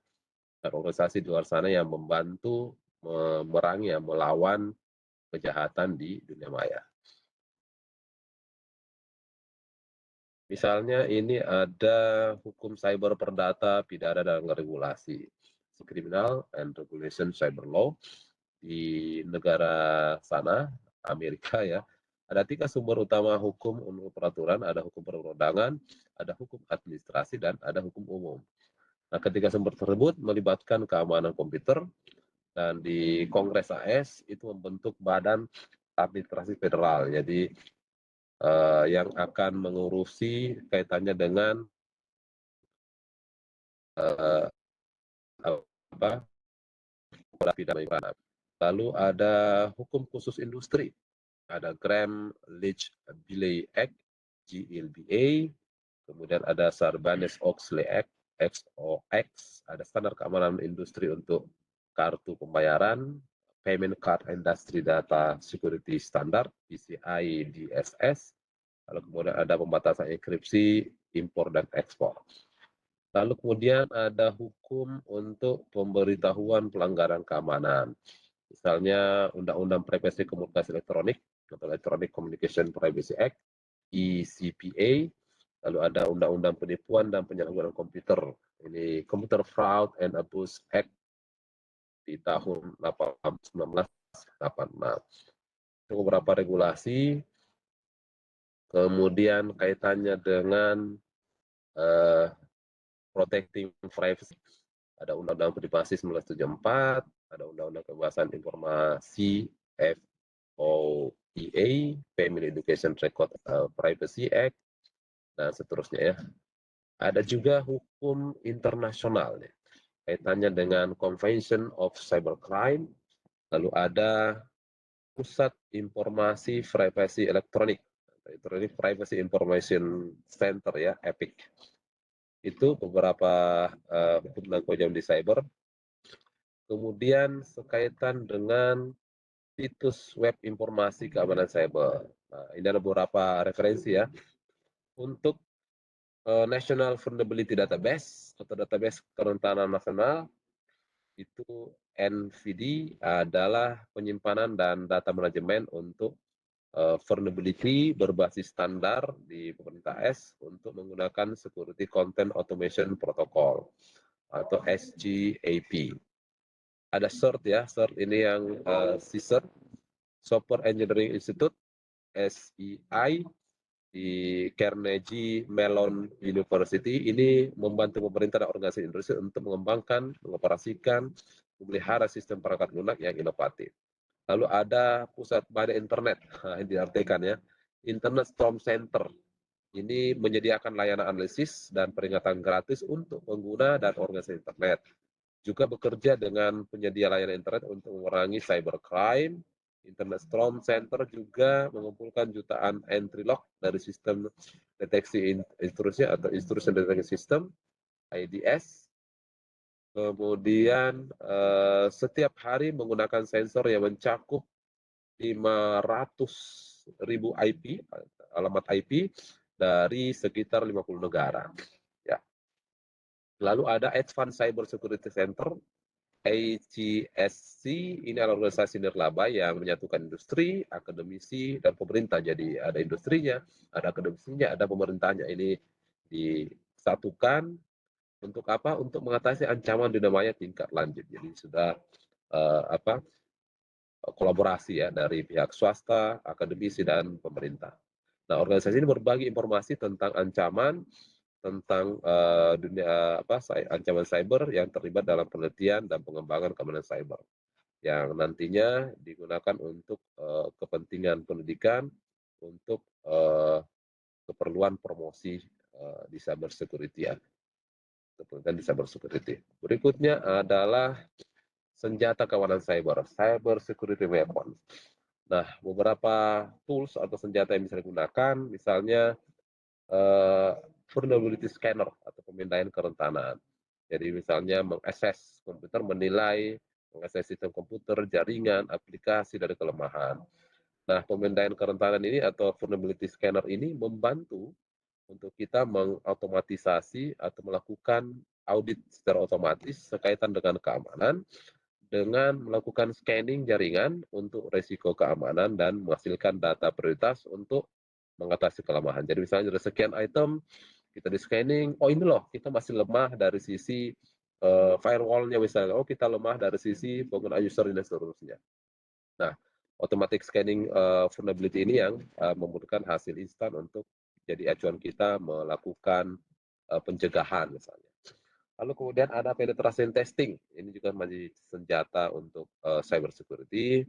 dan organisasi di luar sana yang membantu memerangi, ya, melawan kejahatan di dunia maya. Misalnya ini ada hukum cyber perdata, pidana, dan regulasi. Criminal and Regulation Cyber Law di negara sana, Amerika ya. Ada 3 sumber utama hukum untuk peraturan, ada hukum perundangan, ada hukum administrasi, dan ada hukum umum. Nah, ketiga sumber tersebut melibatkan keamanan komputer, dan di Kongres AS itu membentuk Badan Administrasi Federal. Jadi yang akan mengurusi kaitannya dengan apa pidana. Lalu ada hukum khusus industri, ada Gramm-Leach-Bliley Act (GLBA), kemudian ada Sarbanes-Oxley Act (XOX), ada standar keamanan industri untuk kartu pembayaran, Payment Card Industry Data Security Standard (PCI DSS), lalu kemudian ada pembatasan enkripsi impor dan ekspor. Lalu kemudian ada hukum untuk pemberitahuan pelanggaran keamanan. Misalnya Undang-Undang Privasi Komunikasi Elektronik atau Electronic Communication Privacy Act (ECPA). Lalu ada Undang-Undang Penipuan dan Penyalahgunaan Komputer. Ini Computer Fraud and Abuse Act di tahun 1986. Itu beberapa regulasi. Kemudian kaitannya dengan protecting privacy. Ada Undang-Undang Privasi 1974, ada Undang-Undang Kebebasan Informasi FOIA, Family Education Record Privacy Act, dan seterusnya ya. Ada juga hukum internasional ya, kaitannya dengan Convention of Cybercrime, lalu ada Pusat Informasi Privasi Elektronik, Electronic Privacy Information Center ya, EPIC. Itu beberapa hukum dan kewajiban di cyber. Kemudian sekaitan dengan situs web informasi keamanan cyber. Nah, ini ada beberapa referensi ya. Untuk National Vulnerability Database atau database kerentanan nasional, itu NVD adalah penyimpanan dan data manajemen untuk vulnerability berbasis standar di pemerintah AS untuk menggunakan Security Content Automation Protocol atau SGAP. Ada CERT ya, CERT ini yang CSIRT, Software Engineering Institute, SEI, di Carnegie Mellon University. Ini membantu pemerintah dan organisasi Indonesia untuk mengembangkan, mengoperasikan, memelihara sistem perangkat lunak yang inovatif. Lalu ada pusat badan internet, ini diartikan ya, Internet Storm Center. Ini menyediakan layanan analisis dan peringatan gratis untuk pengguna dan organisasi internet. Juga bekerja dengan penyedia layanan internet untuk mengurangi cybercrime. Internet Storm Center juga mengumpulkan jutaan entry log dari sistem deteksi intrusi atau Intrusion Detection System (IDS). Kemudian setiap hari menggunakan sensor yang mencakup 500.000 IP, alamat IP dari sekitar 50 negara. Ya. Lalu ada Advanced Cyber Security Center ACSC, ini adalah organisasi nirlaba yang menyatukan industri, akademisi, dan pemerintah. Jadi ada industrinya, ada akademisinya, ada pemerintahnya. Ini disatukan untuk apa? Untuk mengatasi ancaman dunia maya tingkat lanjut. Jadi sudah kolaborasi ya dari pihak swasta, akademisi, dan pemerintah. Nah, organisasi ini berbagi informasi tentang ancaman, tentang dunia ancaman cyber yang terlibat dalam penelitian dan pengembangan keamanan cyber yang nantinya digunakan untuk kepentingan pendidikan, untuk keperluan promosi di cyber security ya, kepentingan di cyber security. Berikutnya adalah senjata kawanan cyber, cyber security weapon. Nah, beberapa tools atau senjata yang bisa digunakan, misalnya vulnerability scanner atau pemindaian kerentanan. Jadi misalnya mengakses komputer, menilai, mengakses sistem komputer, jaringan, aplikasi dari kelemahan. Nah, pemindaian kerentanan ini atau vulnerability scanner ini membantu untuk kita mengautomatisasi atau melakukan audit secara otomatis sekaitan dengan keamanan dengan melakukan scanning jaringan untuk resiko keamanan dan menghasilkan data prioritas untuk mengatasi kelemahan. Jadi misalnya ada sekian item, kita di scanning, oh ini loh kita masih lemah dari sisi firewall-nya misalnya, oh kita lemah dari sisi pengguna user dan seterusnya. Nah, automatic scanning vulnerability ini yang membutuhkan hasil instan untuk jadi acuan kita melakukan pencegahan misalnya. Lalu kemudian ada penetration testing, ini juga menjadi senjata untuk cyber security.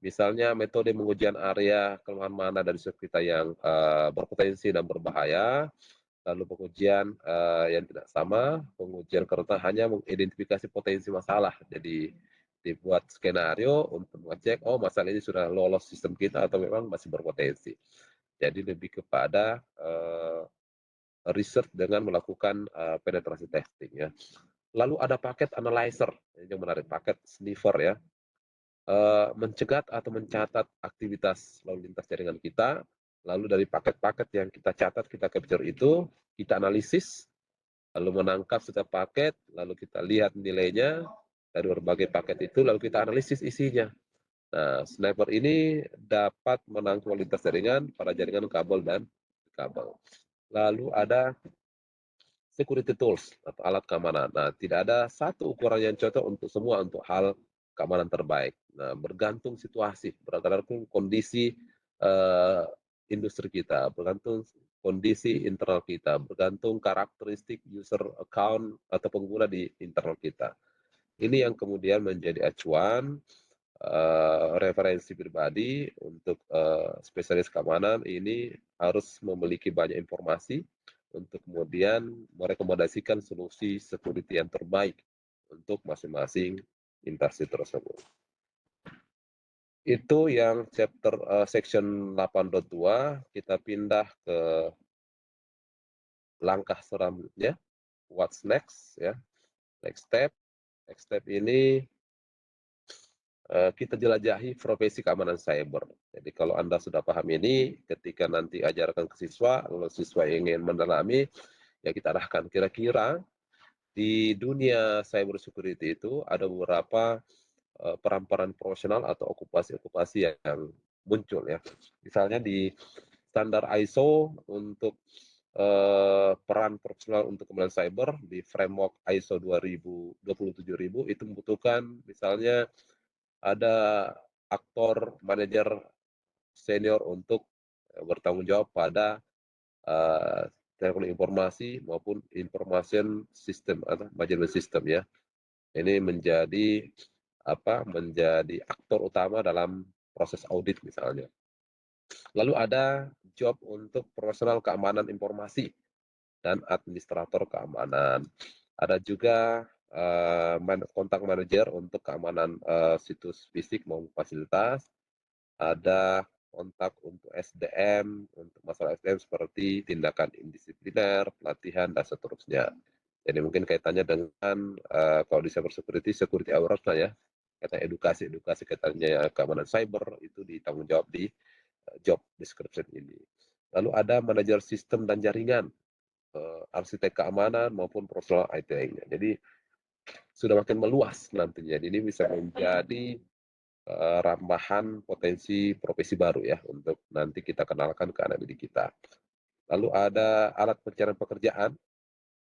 Misalnya metode pengujian area kelemahan mana dari sistem kita yang berpotensi dan berbahaya, lalu pengujian yang tidak sama, pengujian karena hanya mengidentifikasi potensi masalah. Jadi dibuat skenario untuk mengecek, oh masalah ini sudah lolos sistem kita atau memang masih berpotensi. Jadi lebih kepada research dengan melakukan penetrasi testing ya. Lalu ada paket analyzer, ini yang menarik, paket sniffer ya. Mencegat atau mencatat aktivitas lalu lintas jaringan kita, lalu dari paket-paket yang kita catat, kita capture itu, kita analisis, lalu menangkap setiap paket, lalu kita lihat nilainya dari berbagai paket itu, lalu kita analisis isinya. Nah, sniper ini dapat menangkap lintas jaringan pada jaringan kabel dan kabel. Lalu ada security tools atau alat keamanan. Nah, tidak ada satu ukuran yang cocok untuk semua untuk hal keamanan terbaik. Nah, bergantung situasi, bergantung kondisi industri kita, bergantung kondisi internal kita, bergantung karakteristik user account atau pengguna di internal kita. Ini yang kemudian menjadi acuan referensi pribadi untuk spesialis keamanan ini harus memiliki banyak informasi untuk kemudian merekomendasikan solusi security yang terbaik untuk masing-masing industri tersebut. Itu yang chapter section 8.2, kita pindah ke langkah selanjutnya, what's next ya. Next step ini kita jelajahi profesi keamanan cyber. Jadi kalau Anda sudah paham ini, ketika nanti ajarkan ke siswa, kalau siswa ingin mendalami, ya kita arahkan kira-kira di dunia cyber security itu ada beberapa peran-peran profesional atau okupasi-okupasi yang muncul ya. Misalnya di standar ISO untuk peran profesional untuk keamanan cyber di framework ISO 27000 itu membutuhkan misalnya ada aktor manajer senior untuk bertanggung jawab pada teknologi informasi maupun information system atau management system ya. Ini menjadi menjadi aktor utama dalam proses audit misalnya. Lalu ada job untuk profesional keamanan informasi dan administrator keamanan. Ada juga kontak manager untuk keamanan situs fisik maupun fasilitas. Ada kontak untuk SDM, untuk masalah SDM seperti tindakan indisipliner, pelatihan, dan seterusnya. Jadi mungkin kaitannya dengan kalau di cyber security awareness lah ya, kata edukasi kaitannya keamanan cyber itu ditanggung jawab di job description ini. Lalu ada manajer sistem dan jaringan, arsitek keamanan maupun profesional IT lainnya. Jadi sudah makin meluas nantinya. Jadi ini bisa menjadi rambahan potensi profesi baru ya untuk nanti kita kenalkan ke anak didik kita. Lalu ada alat pencarian pekerjaan,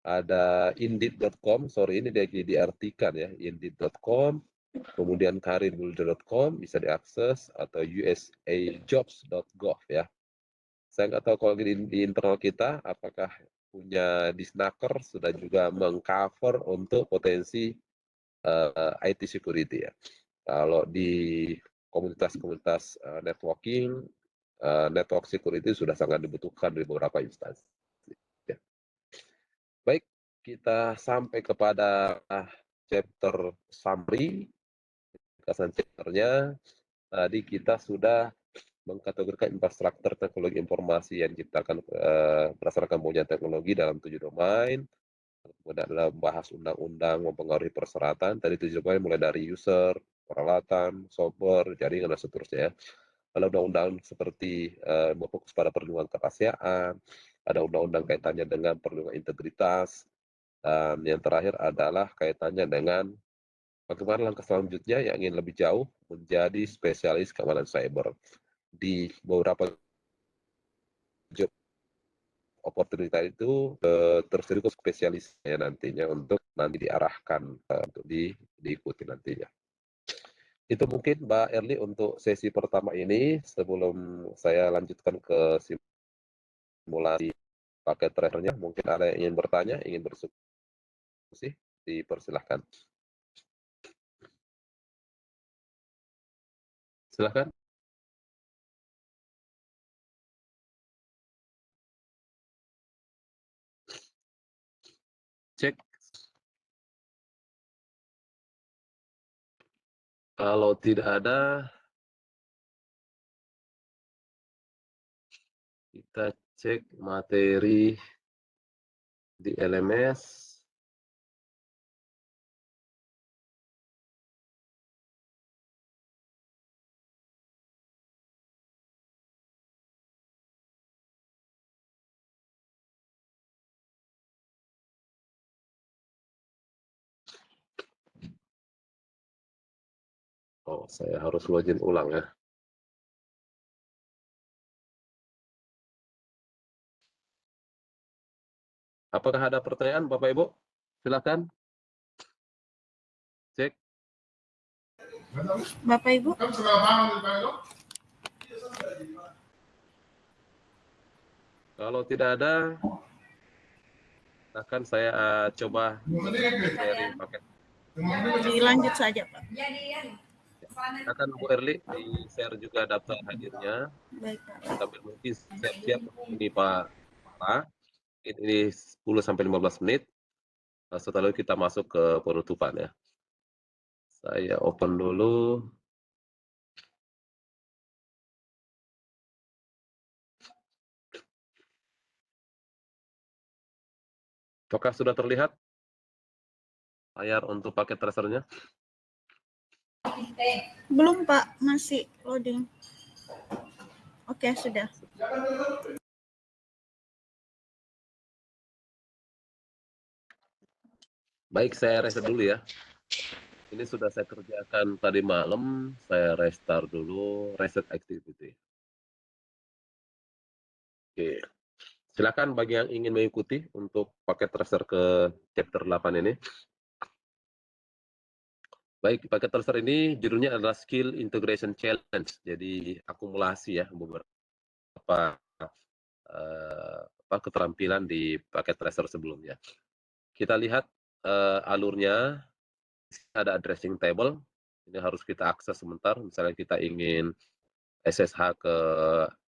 ada indeed.com, sorry ini diartikan ya, indeed.com, kemudian karirbuilder.com bisa diakses atau usajobs.gov ya. Saya nggak tahu kalau di internal kita apakah punya Disnaker sudah juga mengcover untuk potensi IT security ya. Kalau di komunitas-komunitas networking, network security sudah sangat dibutuhkan di beberapa instansi. Ya. Baik, kita sampai kepada chapter summary. Ringkasan chapternya, tadi kita sudah mengkategorikan infrastruktur teknologi informasi yang diciptakan berdasarkan penggunaan teknologi dalam 7 domain. Kemudian adalah membahas undang-undang mempengaruhi persyaratan. Tadi 7 domain mulai dari user, peralatan, software, jaringan, dan seterusnya. Lalu undang-undang seperti berfokus pada perlindungan kerahasiaan, ada undang-undang kaitannya dengan perlindungan integritas, dan yang terakhir adalah kaitannya dengan bagaimana langkah selanjutnya yang ingin lebih jauh menjadi spesialis keamanan cyber. Di beberapa job opportunity itu tersedia spesialis ya nantinya untuk nanti diarahkan untuk diikuti nantinya. Itu mungkin Mbak Erli untuk sesi pertama ini. Sebelum saya lanjutkan ke simulasi paket trailernya, mungkin ada yang ingin bertanya, ingin berdiskusi, dipersilahkan. Silahkan. Cek. Kalau tidak ada, kita cek materi di LMS. Oh, saya harus login ulang ya. Apakah ada pertanyaan Bapak Ibu? Silakan. Cek. Bapak Ibu. Kalau tidak ada, akan saya coba sharing paket. Dilanjut saja, Pak. Akan Bu Erli di-share juga daftar hadirnya. Baik, Pak. Sambil mungkin siap-siap ini Pak. Ini 10-15 menit. Setelah itu kita masuk ke penutupan ya. Saya open dulu. Apakah sudah terlihat layar untuk paket tracernya? Belum, Pak. Masih loading. Oke, sudah. Baik, saya reset dulu ya. Ini sudah saya kerjakan tadi malam. Saya restart dulu, reset activity. Oke. Silakan bagi yang ingin mengikuti untuk paket tracer ke chapter 8 ini. Baik, paket tracer ini judulnya adalah Skill Integration Challenge. Jadi akumulasi ya beberapa keterampilan di paket tracer sebelumnya. Kita lihat alurnya, ada addressing table. Ini harus kita akses sebentar. Misalnya kita ingin SSH ke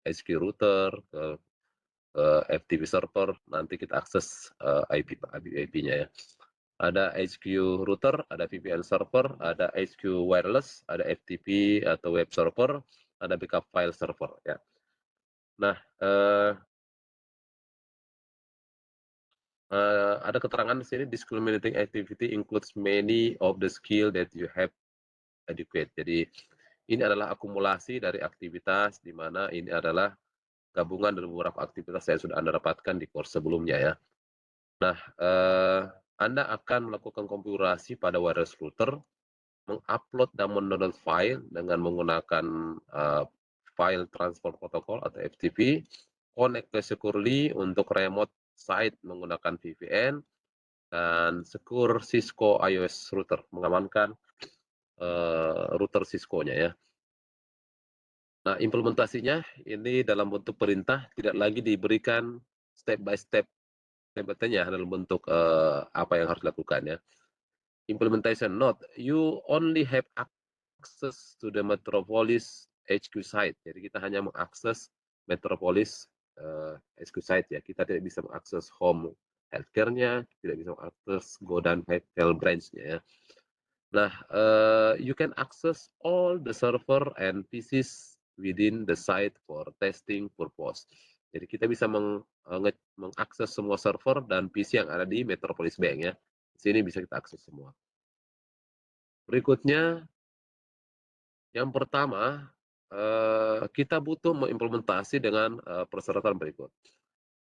HQ router, ke FTP server, nanti kita akses IP-nya ya. Ada HQ router, ada VPN server, ada HQ wireless, ada FTP atau web server, ada backup file server ya. Nah, ada keterangan di sini, discriminating activity includes many of the skill that you have adequate. Jadi ini adalah akumulasi dari aktivitas di mana ini adalah gabungan dari beberapa aktivitas yang sudah Anda dapatkan di course sebelumnya ya. Nah, Anda akan melakukan konfigurasi pada wireless router, mengupload dan mendownload file dengan menggunakan file transfer protocol atau FTP, connect securely untuk remote site menggunakan VPN, dan secure Cisco iOS router, mengamankan router Cisco-nya ya. Nah, implementasinya ini dalam bentuk perintah, tidak lagi diberikan step by step template-nya dalam bentuk apa yang harus dilakukan ya. Implementation note, you only have access to the Metropolis HQ site. Jadi kita hanya mengakses Metropolis HQ site ya. Kita tidak bisa mengakses home healthcare-nya, tidak bisa mengakses Godan Health branch-nya ya. Nah, you can access all the server and PCs within the site for testing purpose. Jadi kita bisa mengakses semua server dan PC yang ada di Metropolis Bank ya. Di sini bisa kita akses semua. Berikutnya, yang pertama, kita butuh mengimplementasi dengan persyaratan berikut.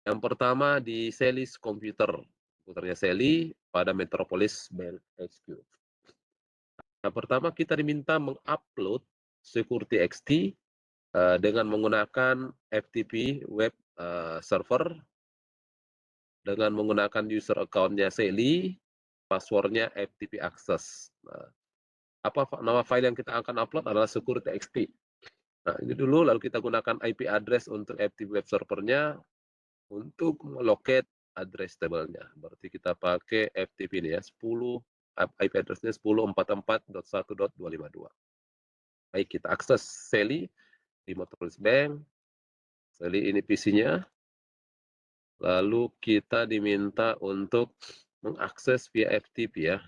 Yang pertama di Selly's komputernya Sally pada Metropolis Bank HQ. Nah, pertama kita diminta mengupload Security XT dengan menggunakan FTP web server dengan menggunakan user account-nya Sally, passwordnya FTP access. Nah, apa nama file yang kita akan upload adalah Security XT. Nah, ini dulu, lalu kita gunakan IP address untuk FTP web servernya untuk melocate address table-nya. Berarti kita pakai FTP ini ya, 10 IP address-nya 10.44.1.252. Baik, kita akses Sally di Metropolis Bank. Sally ini PC-nya. Lalu kita diminta untuk mengakses via FTP ya.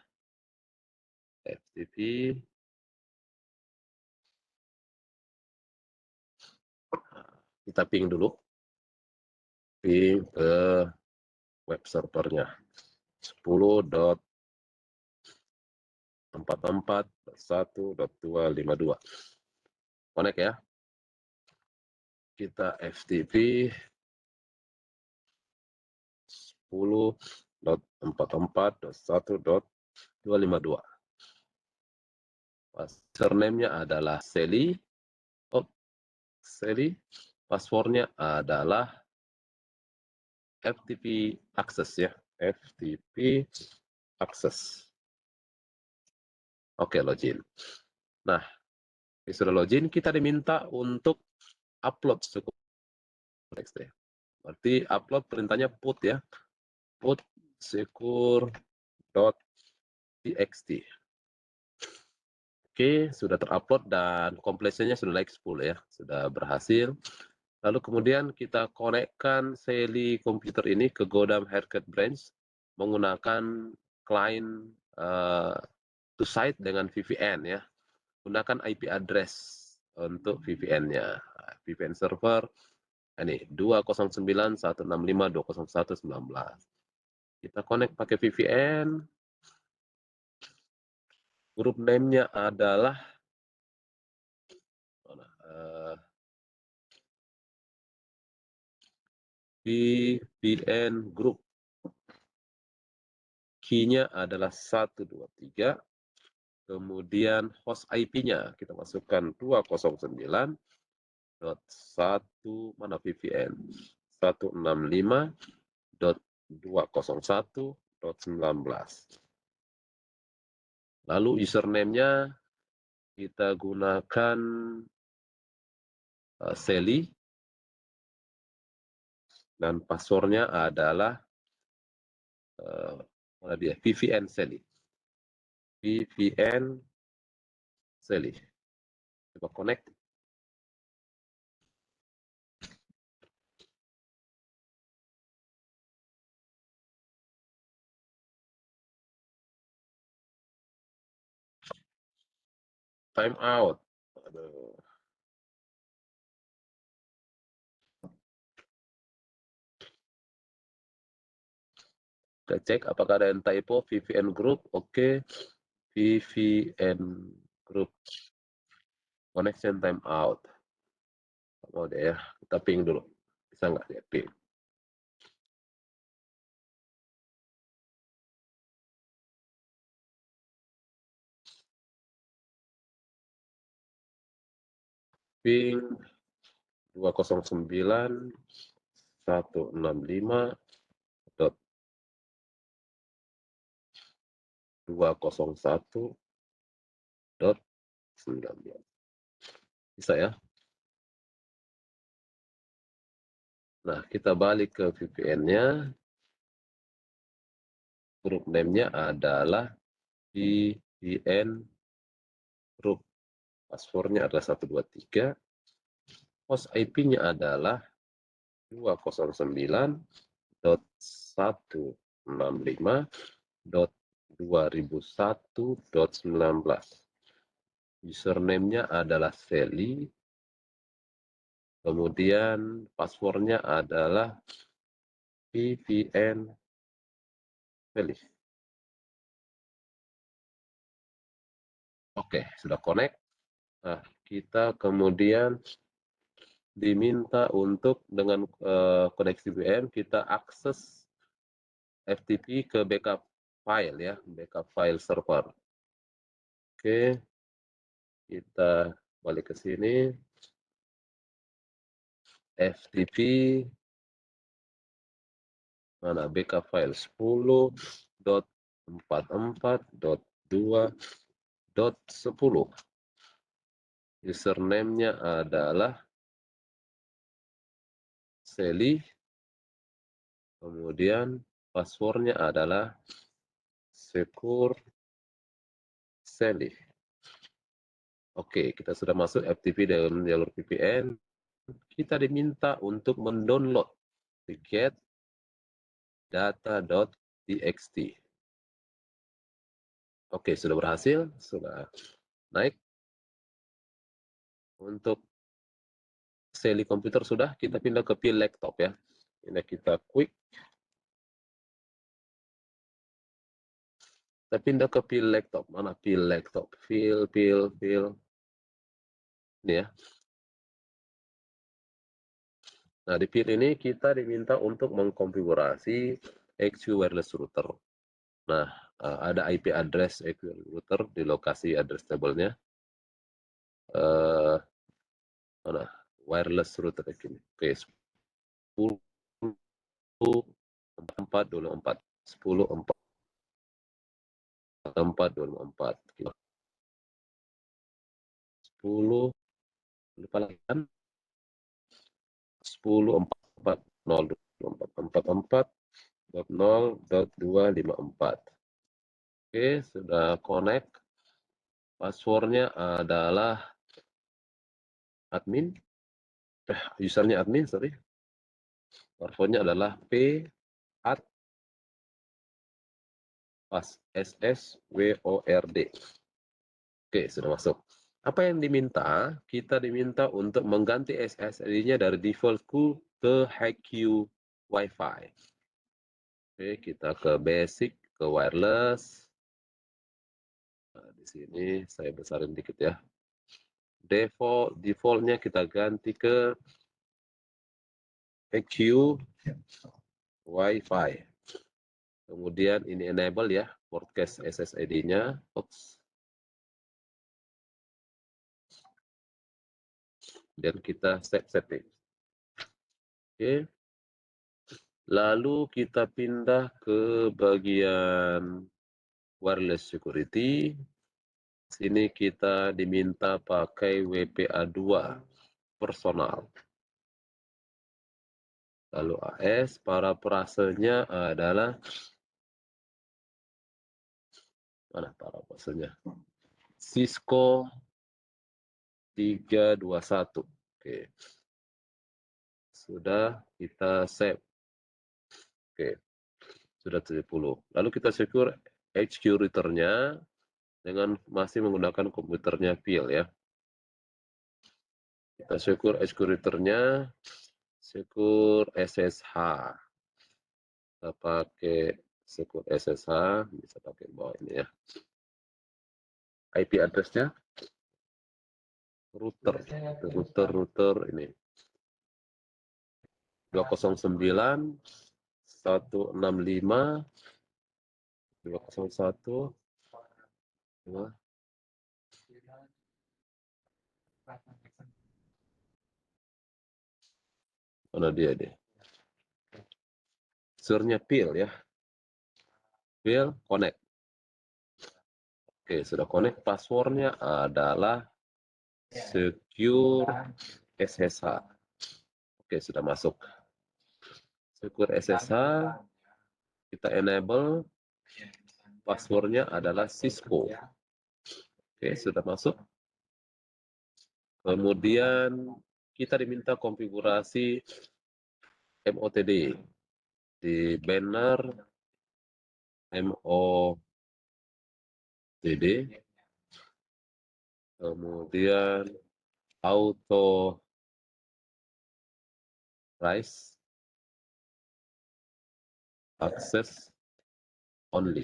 FTP. Kita ping dulu. Ping ke web servernya. 10.44.1.252. Connect ya. Kita FTP 10.44.1.252. Username-nya adalah Sally. Sally. Passwordnya adalah FTP access ya. FTP access. Oke, login. Nah, sudah login, kita diminta untuk upload txt. Berarti upload perintahnya put ya. Put secure.txt. Oke, sudah terupload dan completionnya sudah like 10 ya. Sudah berhasil. Lalu kemudian kita konekkan Sally komputer ini ke Godam Haircut Branch menggunakan client to site dengan VPN ya. Gunakan IP address untuk VPN-nya. VPN server ini 209.165.201.19. Kita connect pakai VPN. Grup name-nya adalah VPN Group. Key-nya adalah 123. Kemudian host IP-nya kita masukkan 209.1 mana VPN 165.201.19. Lalu username-nya kita gunakan Sally dan passwordnya adalah mana dia? VPN Sally. VPN Sally. Coba connect. Time out. Aduh. Kita cek apakah ada yang typo. VPN Group, oke. VPN Group. Connection time out. Mau deh ya, kita ping dulu. Bisa nggak dia ping? Ping 209.165.201.19. Bisa ya? Nah, kita balik ke VPN-nya. Grup name-nya adalah VPN Group. Passwordnya adalah 123. Host IP-nya adalah 209.165.2001.19. Username-nya adalah Sally. Kemudian passwordnya adalah VPN Sally. Oke, sudah connect. Nah, kita kemudian diminta untuk dengan koneksi VM kita akses FTP ke backup file ya, backup file server. Oke, kita balik ke sini. FTP mana backup file 10.44.2.10. Username-nya adalah Sally, kemudian passwordnya adalah secure Sally. Oke, kita sudah masuk FTP dalam jalur VPN. Kita diminta untuk mendownload get data.txt. Oke, sudah berhasil, sudah naik. Untuk Sally komputer sudah, kita pindah ke Pil laptop ya. Ini kita quick. Kita pindah ke Pil laptop. Mana Pil laptop? Pil. Ini ya. Nah, di Pil ini kita diminta untuk mengkonfigurasi XQ wireless router. Nah, ada IP address XQ router di lokasi address table-nya. Mana? Wireless router ini. Oke, 10.4.24. 10.4.24. 10 lupa lagi kan 10.4.0.44.0.254. Oke, sudah connect. Passwordnya adalah admin. Usernya admin, sorry. Passwordnya adalah p@ssword. Oke, sudah masuk. Apa yang diminta? Kita diminta untuk mengganti SSID-nya dari default ke HiQ Wi-Fi. Oke, kita ke basic, ke wireless. Nah, di sini saya besarin dikit ya. Defaultnya kita ganti ke HiQ Wi-Fi. Kemudian ini enable ya, broadcast SSID-nya. Dan kita setting. Oke. Lalu kita pindah ke bagian wireless security. Sini kita diminta pakai WPA2 personal. Lalu AS, paraprasenya adalah mana paraprasenya? Cisco 321. Oke. Sudah kita save. Oke. Sudah 70. Lalu kita secure HQ router-nya dengan masih menggunakan komputernya Pil ya. Kita secure HQ router-nya, secure SSH. Kita pakai secure SSH, bisa pakai bawah ini ya. IP address-nya router ini 209.165.201 mana dia deh. Usernya Pil ya. Pil connect. Oke, sudah connect. Passwordnya adalah secure SSH. Oke, sudah masuk. Secure SSH. Kita enable. Passwordnya adalah Cisco. Oke, sudah masuk. Kemudian kita diminta konfigurasi MOTD di banner MOTD, kemudian auto rise access only.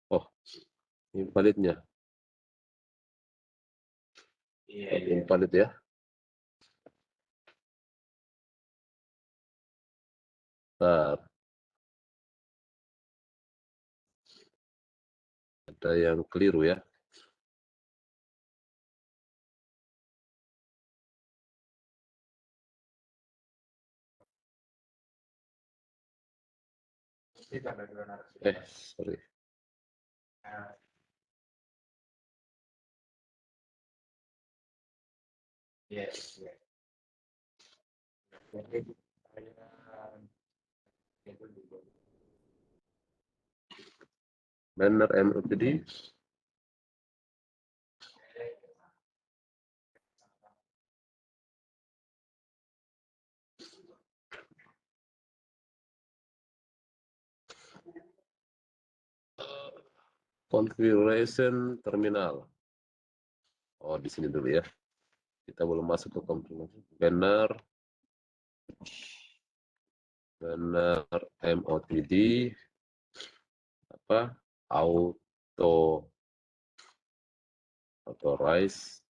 Oh, ini validnya. Invalid ya. Bentar. Ada yang keliru ya. Sorry. Yes. Banner MOPD. Configuration terminal. Oh, di sini dulu ya. Kita belum masuk ke configuration. Banner MOPD apa? Authorize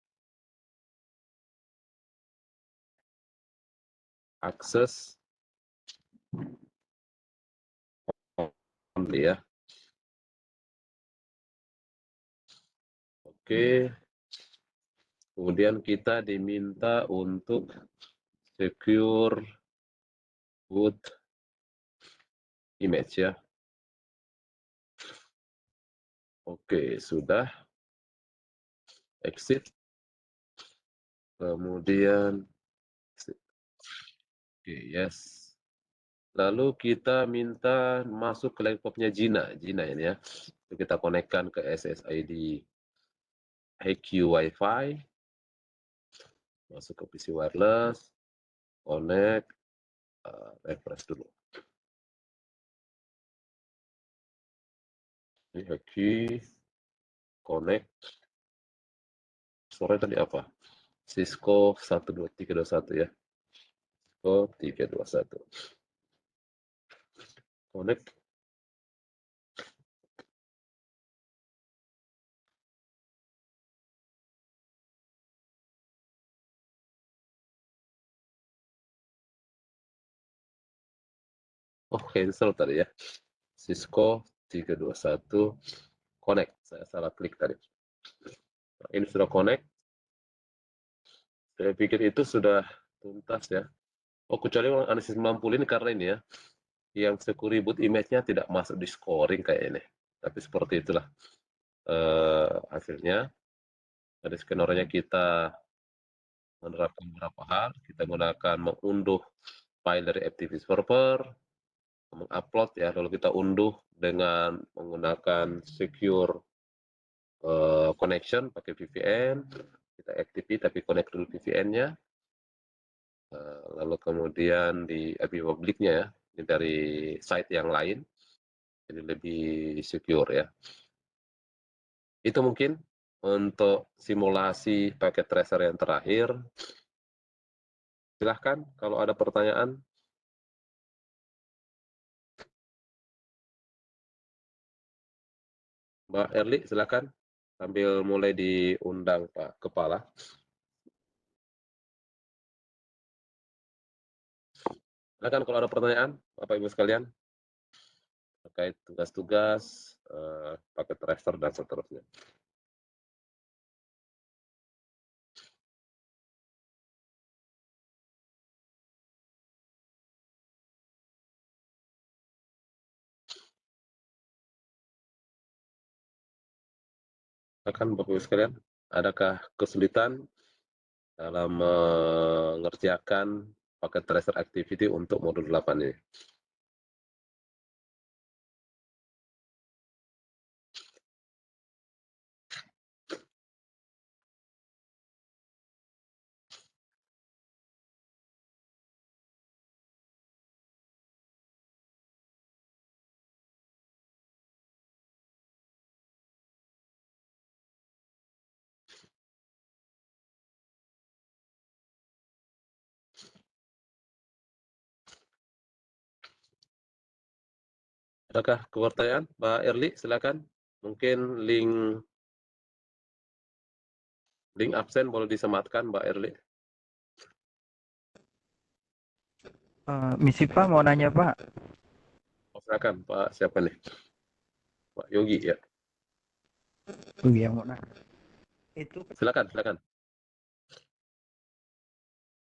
access only ya. Oke. Kemudian kita diminta untuk secure boot image ya. Oke, sudah. Exit. Kemudian oke, yes. Lalu kita minta masuk ke laptopnya Gina ini ya. Kita konekkan ke SSID HQ Wi-Fi. Masuk ke PC wireless. Connect. Refresh dulu. Ini HQ. Connect. Sore tadi apa? Cisco 12321 ya. Cisco 321. Connect. Oh, cancel tadi ya. Cisco 321 connect. Saya salah klik tadi. Ini sudah connect. Saya pikir itu sudah tuntas ya. Oh, kecuali analisis 90 ini karena ini ya. Yang secure boot image-nya tidak masuk di scoring kayak ini. Tapi seperti itulah hasilnya. Dari skenario kita menerapkan beberapa hal. Kita gunakan mengunduh file dari FTP server, mengupload ya, lalu kita unduh dengan menggunakan secure connection pakai VPN, kita FTP tapi connect dulu VPN-nya, lalu kemudian di IP publiknya ya, ini dari site yang lain, jadi lebih secure ya. Itu mungkin untuk simulasi paket tracer yang terakhir. Silahkan kalau ada pertanyaan. Mbak Erli, silakan sambil mulai diundang Pak Kepala. Silakan kalau ada pertanyaan, Bapak Ibu sekalian, terkait tugas-tugas, paket tracer dan seterusnya. Silakan Bapak Ibu sekalian, adakah kesulitan dalam mengerjakan paket tracer activity untuk modul 8 ini? Adakah pertanyaan, Pak Erli? Silakan. Mungkin link Link absen boleh disematkan Mbak Erli. Misi Pak mau nanya Pak. Oh, silakan Pak, siapa nih? Pak Yogi ya. Iya mau nanya. Itu Silakan.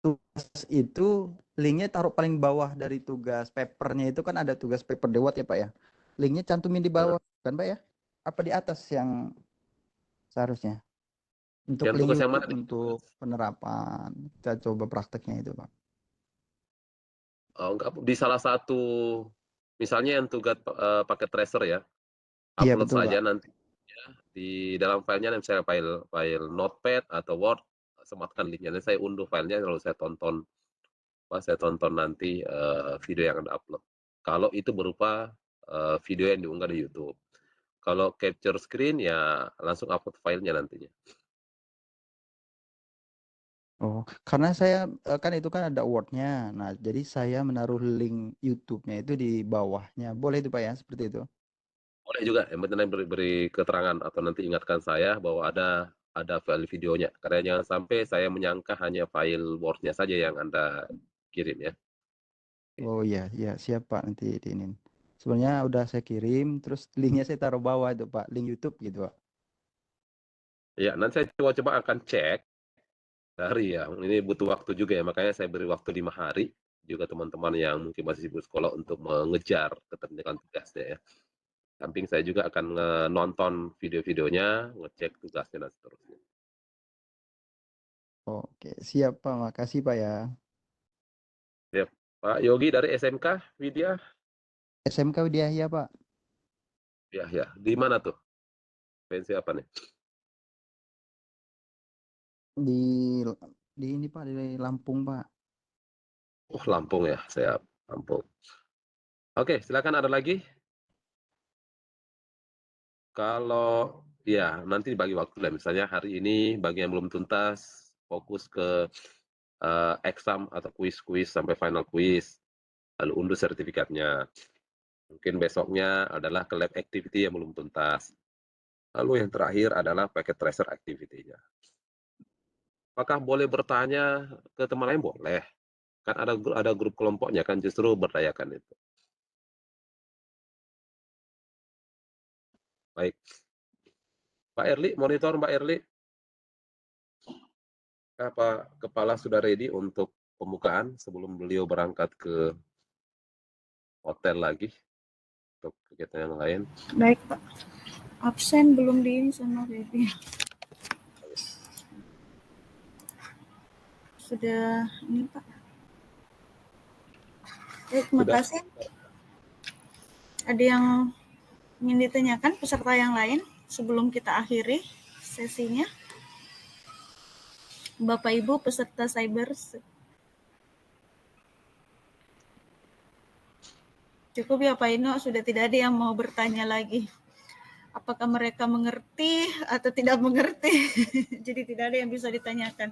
tugas itu linknya taruh paling bawah dari tugas papernya itu kan ada tugas paper dewat ya Pak ya. Linknya cantumin di bawah kan Pak ya? Apa di atas yang seharusnya? Untuk Yang link tugas yang YouTube mana nih? untuk penerapan. Kita coba prakteknya itu Pak. Oh, enggak, di salah satu misalnya yang tugas pakai tracer ya, Iya upload betul Pak. saja nanti di dalam filenya, misalnya file Notepad atau Word, sematkan linknya. Nanti saya unduh filenya lalu saya tonton nanti video yang Anda upload. Kalau itu berupa video yang diunggah di YouTube. Kalau capture screen ya langsung upload filenya nantinya. Oh, karena saya kan itu kan ada Word-nya. Nah, jadi saya menaruh link YouTube-nya itu di bawahnya. Boleh itu Pak ya, seperti itu. Boleh juga, yang penting beri keterangan atau nanti ingatkan saya bahwa ada file videonya. Karena jangan sampai saya menyangka hanya file Word-nya saja yang Anda kirim ya. Oh iya, iya siap Pak nanti diinin. Sebenarnya udah saya kirim, terus linknya saya taruh bawah itu Pak, link YouTube gitu Pak. Ya, nanti saya coba akan cek dari ya. Ini butuh waktu juga ya, makanya saya beri waktu 5 hari juga teman-teman yang mungkin masih sibuk sekolah untuk mengejar ketertinggalan tugasnya ya. Samping saya juga akan nonton video-videonya, ngecek tugasnya dan seterusnya. Oke, siap Pak, makasih Pak ya. Ya, Pak Yogi dari SMK Widya, SMK Widyahya Pak, ya, di mana tuh? Pensi apa nih? di di ini Pak, di Lampung Pak. Oh, Lampung ya, saya Lampung. Oke, silakan ada lagi. Kalau ya nanti dibagi waktu lah. Misalnya hari ini bagi yang belum tuntas, fokus ke exam atau kuis-kuis sampai final kuis, lalu unduh sertifikatnya. Mungkin besoknya adalah ke lab activity yang belum tuntas. Lalu yang terakhir adalah packet tracer activity-nya. Apakah boleh bertanya ke teman lain? Boleh. Kan ada grup kelompoknya kan justru berdayakan itu. Baik. Pak Erli, monitor Mbak Erli. Apa kepala sudah ready untuk pembukaan sebelum beliau berangkat ke hotel lagi untuk kegiatan yang lain? Baik Pak. Absen belum di ini sama Baby. Sudah ini Pak. Terima Sudah? kasih. Ada yang ingin ditanyakan peserta yang lain sebelum kita akhiri sesinya? Bapak Ibu peserta cyber, cukup ya Pak Ino, sudah tidak ada yang mau bertanya lagi. Apakah mereka mengerti atau tidak mengerti? Jadi tidak ada yang bisa ditanyakan.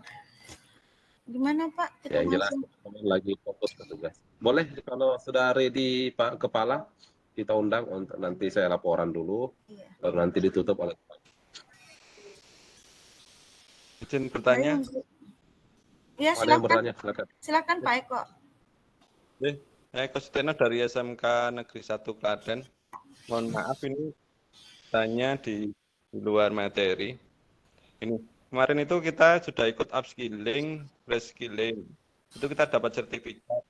Gimana Pak? Kita Ya, yang jelas langsung. teman lagi fokus ke tugas. Boleh kalau sudah ready Pak Kepala, kita undang untuk nanti saya laporan dulu, Iya. baru nanti ditutup oleh Izin Baik, bertanya. ya ada yang silakan. bertanya, silakan. Silakan Pak Eko. Saya Eko Suteno dari SMK Negeri 1 Klaten. Mohon maaf ini tanya di luar materi. Ini kemarin itu kita sudah ikut upskilling, reskilling. Itu kita dapat sertifikat.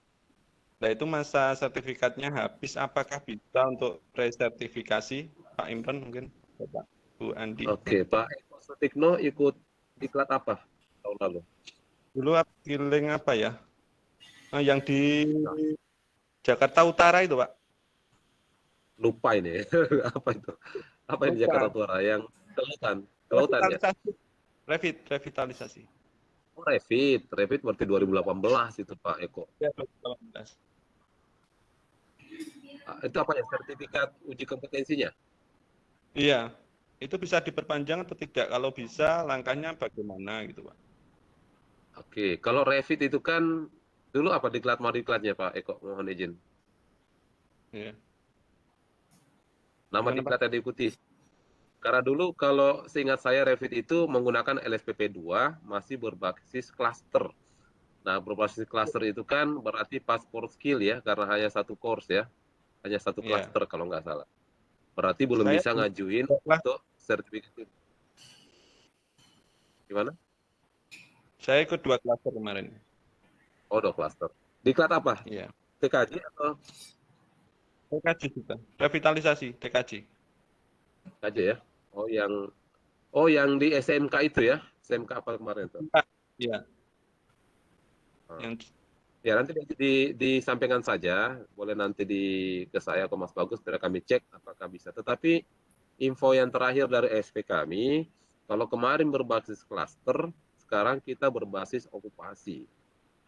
Nah itu masa sertifikatnya habis, apakah bisa untuk resertifikasi? Pak Imron mungkin, Bapak Bu Andi. Oke, Pak Eko Sutikno ikut diklat apa tahun lalu? Dulu upskilling apa ya? Yang di Jakarta Utara itu Pak. Lupa ini, apa itu? Apa yang di Lupa. Jakarta Utara? Yang kelautan ya? Revitalisasi. Oh, Revit berarti 2018 itu Pak Eko. Ya, 2018. Itu apa ya, sertifikat uji kompetensinya? Iya, itu bisa diperpanjang atau tidak? Kalau bisa, langkahnya bagaimana gitu, Pak? Oke, kalau Revit itu kan dulu apa diklat diklatnya Pak Eko, mohon izin. Iya. Nama Gimana, Pak? diklat yang diikuti. Karena dulu kalau seingat saya Revit itu menggunakan LSPP 2 masih berbasis klaster. Nah, berbasis klaster itu kan berarti paspor skill ya, karena hanya satu course ya, hanya satu Iya. klaster kalau nggak salah. Berarti belum Saya bisa ngajuin Wah, untuk sertifikat. Gimana? saya ikut 2 klaster kemarin. Oh, udah klaster. Diklat apa? Iya. TKJ atau TKJ juga. Revitalisasi TKJ. TKJ ya? Oh yang di SMK itu ya? SMK apa kemarin tuh? Iya. Ah. Yang Ya nanti disampaikan saja, boleh nanti ke saya atau Mas Bagus, biar kami cek apakah bisa. Tetapi info yang terakhir dari SP kami, kalau kemarin berbasis klaster, sekarang kita berbasis okupasi.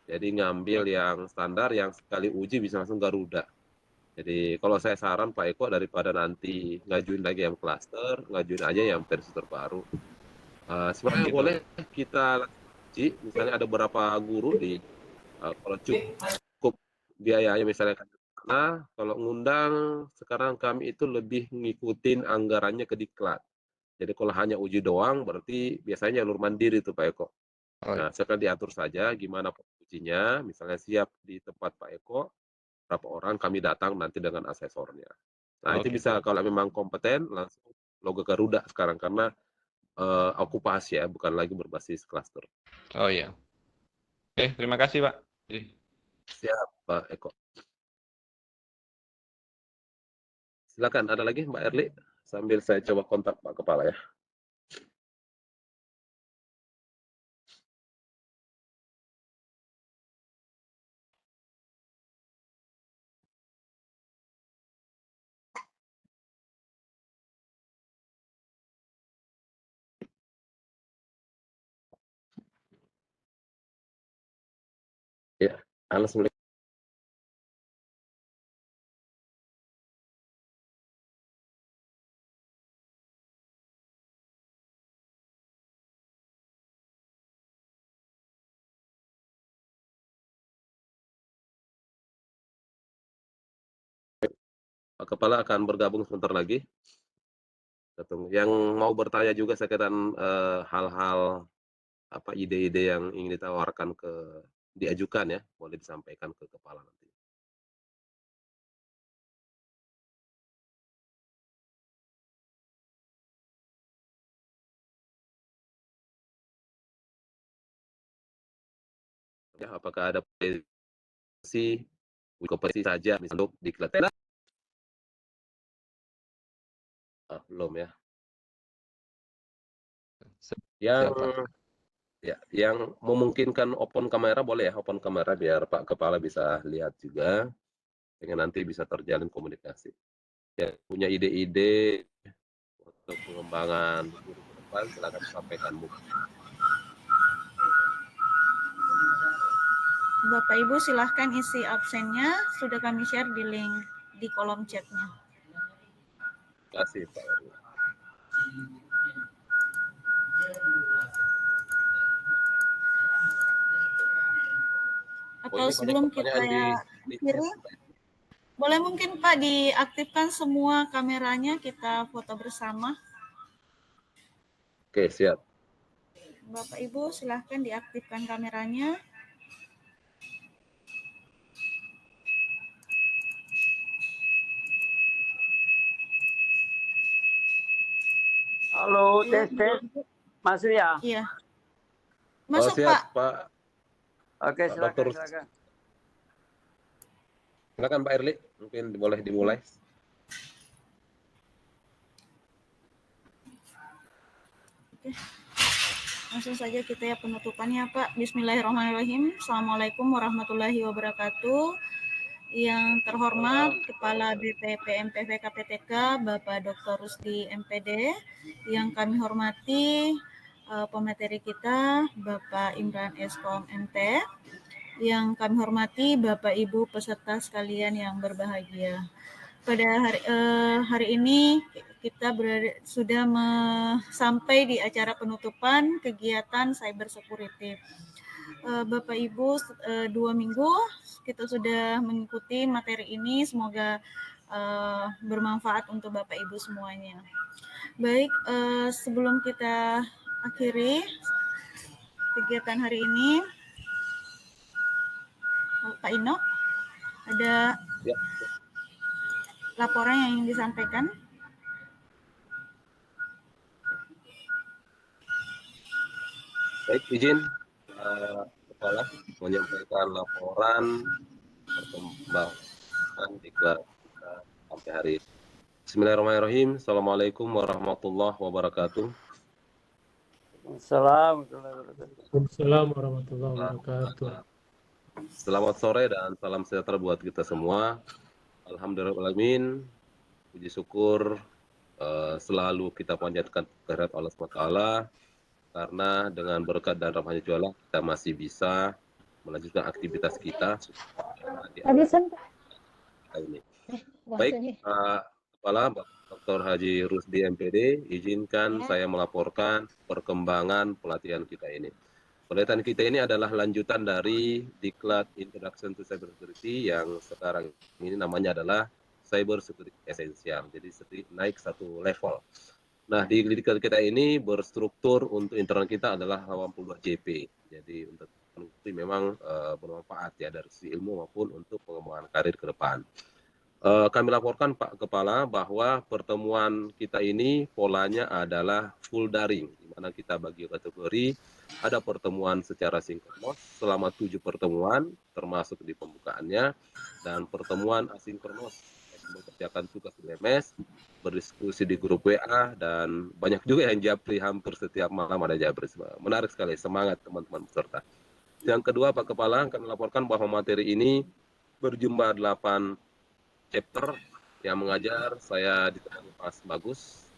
Jadi ngambil yang standar, yang sekali uji bisa langsung Garuda. Jadi kalau saya saran Pak Eko, daripada nanti ngajuin lagi yang klaster, ngajuin aja yang versi terbaru. Sebenarnya gitu. boleh kita uji, misalnya ada beberapa guru di kalau cukup biayanya misalnya karena kalau ngundang sekarang kami itu lebih ngikutin anggarannya ke diklat. Jadi kalau hanya uji doang berarti biasanya jalur mandiri itu Pak Eko. Oh, Nah, sekarang diatur saja gimana ujinya, misalnya siap di tempat Pak Eko, berapa orang kami datang nanti dengan asesornya. Nah, itu gitu. bisa kalau memang kompeten langsung logo Garuda sekarang karena okupasi ya, bukan lagi berbasis klaster. Oh iya. Oke, terima kasih, Pak. Siap, Pak Eko. Silakan, ada lagi Mbak Erli? Sambil saya coba kontak Pak Kepala ya. Ya, halo Assalamualaikum. Pak Kepala akan bergabung sebentar lagi. Yang mau bertanya juga sekalian hal-hal apa ide-ide yang ingin ditawarkan diajukan ya, boleh disampaikan ke Kepala nanti. Ya, apakah ada kompetisi saja misalnya untuk diklat? Belum ya. Yang Siapa? ya, yang memungkinkan open kamera boleh ya, open kamera biar Pak Kepala bisa lihat juga, sehingga nanti bisa terjalin komunikasi. Ya, punya ide-ide untuk pengembangan guru ke depan, silakan sampaikan. Bapak Ibu silahkan isi absennya, sudah kami share di link di kolom chatnya. Terima kasih Pak Erwin. Atau sebelum kita akhiri, boleh mungkin Pak diaktifkan semua kameranya, kita foto bersama. Oke, siap. Bapak Ibu silahkan diaktifkan kameranya. Halo, tes. Masuk ya? Iya. Masuk siap, Pak. Pak. Oke, Pak silakan, Dokter. silakan. Silakan Pak Erli, mungkin boleh dimulai. Oke. Langsung saja kita ya penutupannya Pak. Bismillahirrahmanirrahim. Assalamualaikum warahmatullahi wabarakatuh. Yang terhormat Kepala BPPMPV KPTK Bapak Dr. Rusdi MPD, yang kami hormati pemateri kita Bapak Imran Eskom MT, yang kami hormati Bapak Ibu peserta sekalian yang berbahagia. Pada hari ini kita sudah sampai di acara penutupan kegiatan cyber security. Bapak Ibu 2 minggu kita sudah mengikuti materi ini, semoga bermanfaat untuk Bapak Ibu semuanya. Baik, sebelum kita akhiri kegiatan hari ini, Pak Ino, ada Ya. laporan yang ingin disampaikan? Baik, izin Kepala menyampaikan laporan perkembangan di kelas kita sampai hari ini. Bismillahirrahmanirrahim. Assalamualaikum warahmatullahi wabarakatuh. Assalamualaikum warahmatullahi wabarakatuh. Selamat sore dan salam sejahtera buat kita semua. Alhamdulillahirrahmanirrahim. Puji syukur selalu kita panjatkan kehadirat Allah SWT, karena dengan berkat dan rahmatnya Allah kita masih bisa melanjutkan aktivitas kita ini. Baik, Kepala Dr. Haji Rusdi MPD, izinkan saya melaporkan perkembangan pelatihan kita ini. Pelatihan kita ini adalah lanjutan dari Diklat Introduction to Cybersecurity yang sekarang ini namanya adalah Cyber Security Essential. Jadi naik satu level. Nah, di diklat kita ini berstruktur untuk internal kita adalah 82 JP. Jadi untuk memang bermanfaat ya dari sisi ilmu maupun untuk pengembangan karir ke depan. Kami laporkan Pak Kepala bahwa pertemuan kita ini polanya adalah full daring, di mana kita bagi kategori, ada pertemuan secara sinkronos selama 7 pertemuan, termasuk di pembukaannya, dan pertemuan asinkronos, mengerjakan tugas LMS, berdiskusi di grup WA, dan banyak juga yang japri, hampir setiap malam ada japri. Menarik sekali, semangat teman-teman peserta. Yang kedua Pak Kepala, kami laporkan bahwa materi ini berjumlah 8 chapter yang mengajar. Saya ditemani Mas Bagus,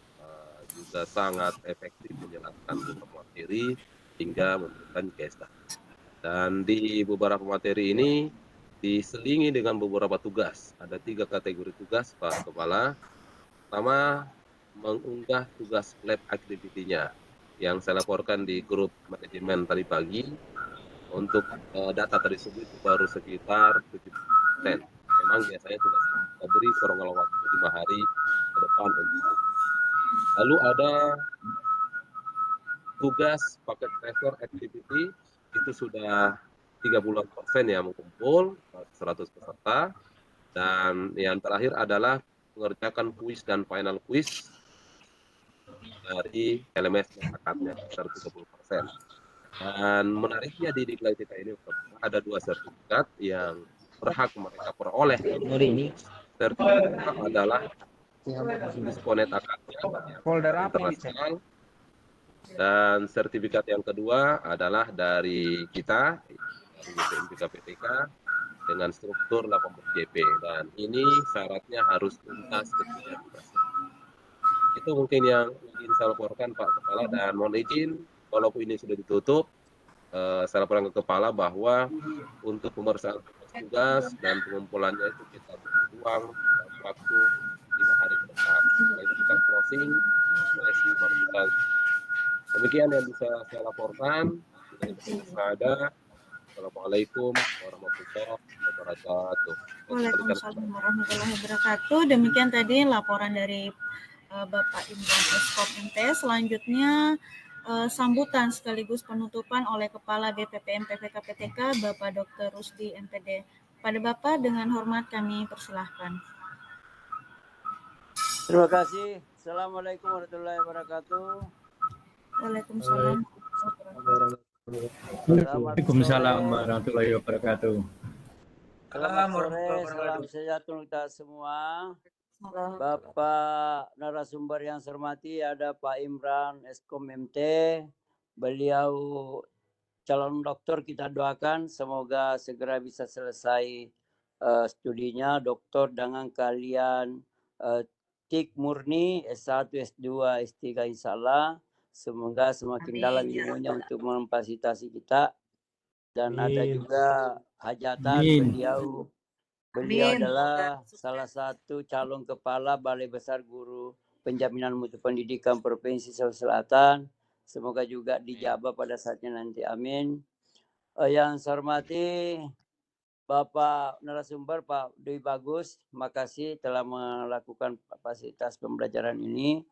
juga sangat efektif menjelaskan beberapa materi hingga memberikan case study. Dan di beberapa materi ini diselingi dengan beberapa tugas. Ada 3 kategori tugas Pak Kepala. Pertama, mengunggah tugas lab activity-nya yang saya laporkan di grup manajemen tadi pagi. Untuk data tersebut baru sekitar 70%. Memang biasanya tugas kita beri kurang waktu 5 hari ke depan untuk. Lalu ada tugas paket tracer activity, itu sudah 30% yang mengumpul 100 peserta. Dan yang terakhir adalah mengerjakan kuis dan final kuis dari LMS masyarakatnya sekitar 30%. Dan menariknya di diklat kita ini ada 2 sertifikat yang berhak mereka peroleh. Sertifikat adalah Disconnect akadnya internasional, dan sertifikat yang kedua adalah dari kita, dari BPMPK PTK, dengan struktur 80 JP, dan ini syaratnya harus tuntas ketika dikasih. Itu mungkin yang ingin saya laporkan Pak Kepala, dan mohon izin walaupun ini sudah ditutup, saya laporkan ke Kepala bahwa untuk pemeriksaan tugas dan pengumpulannya itu kita buang waktu 5 hari ke depan. Setelah itu kita closing, demikian yang bisa saya laporkan. Assalamualaikum warahmatullahi wabarakatuh. Waalaikumsalam warahmatullahi wabarakatuh. Demikian tadi laporan dari Bapak Imran Eskop MT. Selanjutnya sambutan sekaligus penutupan oleh Kepala BPPM PPK PTK Bapak Dr. Rusdi MPD. Pada Bapak dengan hormat kami persilahkan. Terima kasih. Assalamualaikum warahmatullahi wabarakatuh. Waalaikumsalam. Waalaikumsalam warahmatullahi wabarakatuh. Selamat sore, salam sejahtera kita semua. Bapak narasumber yang saya hormati, ada Pak Imran Eskom MT. Beliau calon dokter, kita doakan semoga segera bisa selesai studinya dokter dengan kalian tik murni S1, S2, S3 insya Allah. Semoga semakin dalam ilmunya untuk memfasilitasi kita. Dan ada juga hajatan beliau. Beliau adalah salah satu calon kepala Balai Besar Guru Penjaminan Mutu Pendidikan Provinsi Sulawesi Selatan. Semoga juga dijabah pada saatnya nanti. Amin. Yang saya hormati Bapak narasumber Pak Dwi Bagus, makasih telah melakukan fasilitas pembelajaran ini.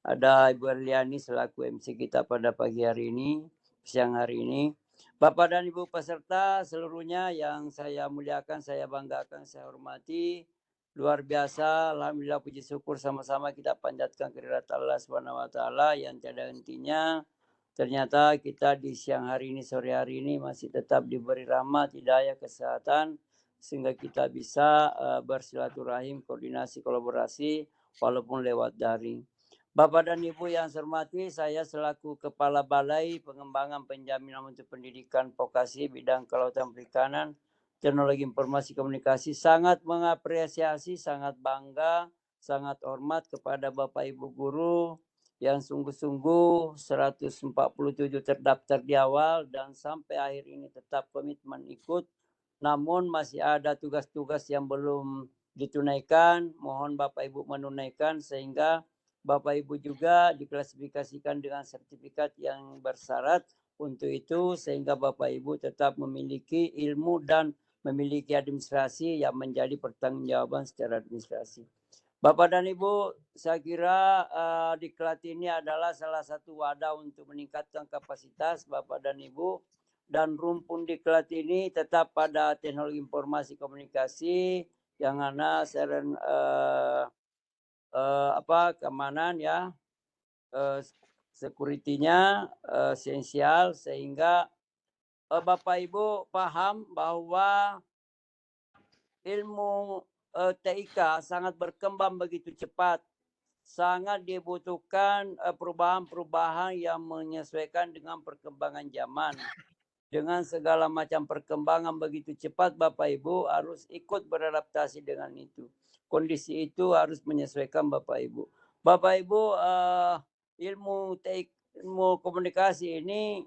ada Ibu Erliani selaku MC kita pada pagi hari ini, siang hari ini. Bapak dan Ibu peserta seluruhnya yang saya muliakan, saya banggakan, saya hormati. Luar biasa, alhamdulillah puji syukur sama-sama kita panjatkan kehadirat Allah Subhanahu wa taala yang tiada hentinya. Ternyata kita di siang hari ini, sore hari ini masih tetap diberi rahmat, hidayah, kesehatan sehingga kita bisa bersilaturahim, koordinasi, kolaborasi walaupun lewat daring. Bapak dan Ibu yang saya hormati, saya selaku Kepala Balai Pengembangan Penjaminan untuk Pendidikan Vokasi Bidang Kelautan Perikanan Teknologi Informasi Komunikasi sangat mengapresiasi, sangat bangga, sangat hormat kepada Bapak Ibu guru yang sungguh-sungguh 147 terdaftar di awal dan sampai akhir ini tetap komitmen ikut. Namun masih ada tugas-tugas yang belum ditunaikan. Mohon Bapak Ibu menunaikan sehingga Bapak Ibu juga diklasifikasikan dengan sertifikat yang bersyarat untuk itu sehingga Bapak Ibu tetap memiliki ilmu dan memiliki administrasi yang menjadi pertanggungjawaban secara administrasi. Bapak dan Ibu, saya kira diklat ini adalah salah satu wadah untuk meningkatkan kapasitas Bapak dan Ibu, dan rumpun diklat ini tetap pada teknologi informasi komunikasi yang mana keamanan ya, security-nya esensial sehingga Bapak Ibu paham bahwa ilmu TIK sangat berkembang begitu cepat, sangat dibutuhkan perubahan-perubahan yang menyesuaikan dengan perkembangan zaman. Dengan segala macam perkembangan begitu cepat, Bapak Ibu harus ikut beradaptasi dengan itu. Kondisi itu harus menyesuaikan Bapak Ibu. Bapak Ibu, ilmu komunikasi ini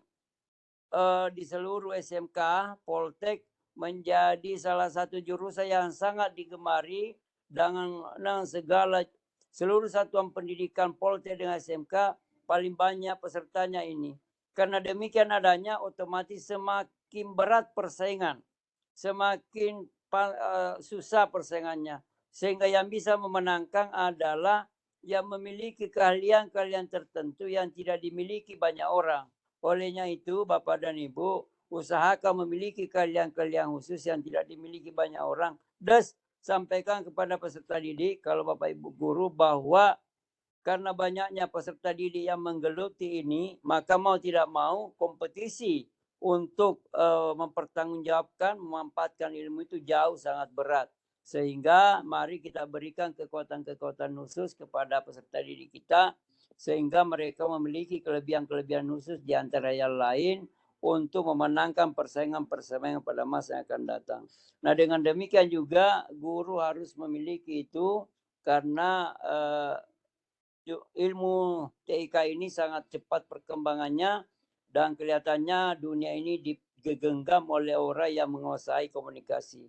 di seluruh SMK, Poltek menjadi salah satu jurusan yang sangat digemari dengan seluruh satuan pendidikan Poltek dengan SMK paling banyak pesertanya ini. Karena demikian adanya otomatis semakin berat persaingan, semakin susah persaingannya. Sehingga yang bisa memenangkan adalah yang memiliki keahlian-keahlian tertentu yang tidak dimiliki banyak orang. Olehnya itu Bapak dan Ibu usahakan memiliki keahlian-keahlian khusus yang tidak dimiliki banyak orang. Thus, sampaikan kepada peserta didik kalau Bapak Ibu guru bahwa karena banyaknya peserta didik yang menggeluti ini, maka mau tidak mau kompetisi untuk mempertanggungjawabkan, memanfaatkan ilmu itu jauh sangat berat. Sehingga mari kita berikan kekuatan-kekuatan khusus kepada peserta didik kita, sehingga mereka memiliki kelebihan-kelebihan khusus di antara yang lain untuk memenangkan persaingan-persaingan pada masa yang akan datang. Nah, dengan demikian juga guru harus memiliki itu karena ilmu TIK ini sangat cepat perkembangannya dan kelihatannya dunia ini digenggam oleh orang yang menguasai komunikasi.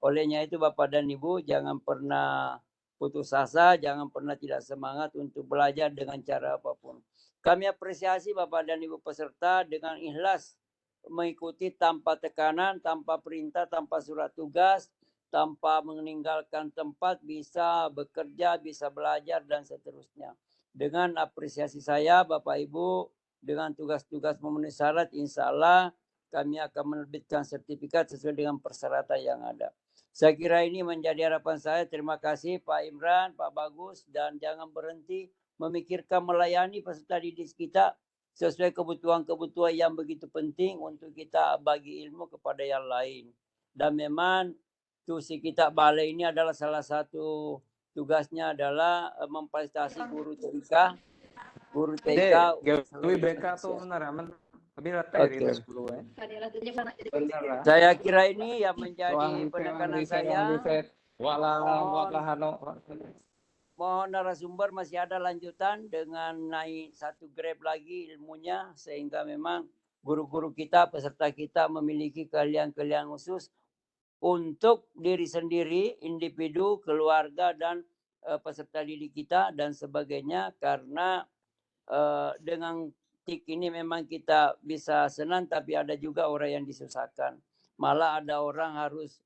Olehnya itu Bapak dan Ibu jangan pernah putus asa, jangan pernah tidak semangat untuk belajar dengan cara apapun. Kami apresiasi Bapak dan Ibu peserta dengan ikhlas mengikuti tanpa tekanan, tanpa perintah, tanpa surat tugas, tanpa meninggalkan tempat, bisa bekerja, bisa belajar, dan seterusnya. Dengan apresiasi saya, Bapak Ibu, dengan tugas-tugas memenuhi syarat, insya Allah kami akan menerbitkan sertifikat sesuai dengan persyaratan yang ada. Saya kira ini menjadi harapan saya. Terima kasih Pak Imran, Pak Bagus, dan jangan berhenti memikirkan melayani peserta didik kita sesuai kebutuhan-kebutuhan yang begitu penting untuk kita bagi ilmu kepada yang lain. Dan memang tusi kita balai ini adalah salah satu tugasnya adalah memfasilitasi guru TIK. Guru TIK. Saya kira ini yang menjadi penekanan saya. Mohon narasumber masih ada lanjutan dengan naik 1 grade lagi ilmunya sehingga memang guru-guru kita, peserta kita memiliki keahlian-keahlian khusus untuk diri sendiri, individu, keluarga, dan peserta didik kita dan sebagainya. Karena dengan TIK ini memang kita bisa senang, tapi ada juga orang yang disusahkan. Malah ada orang harus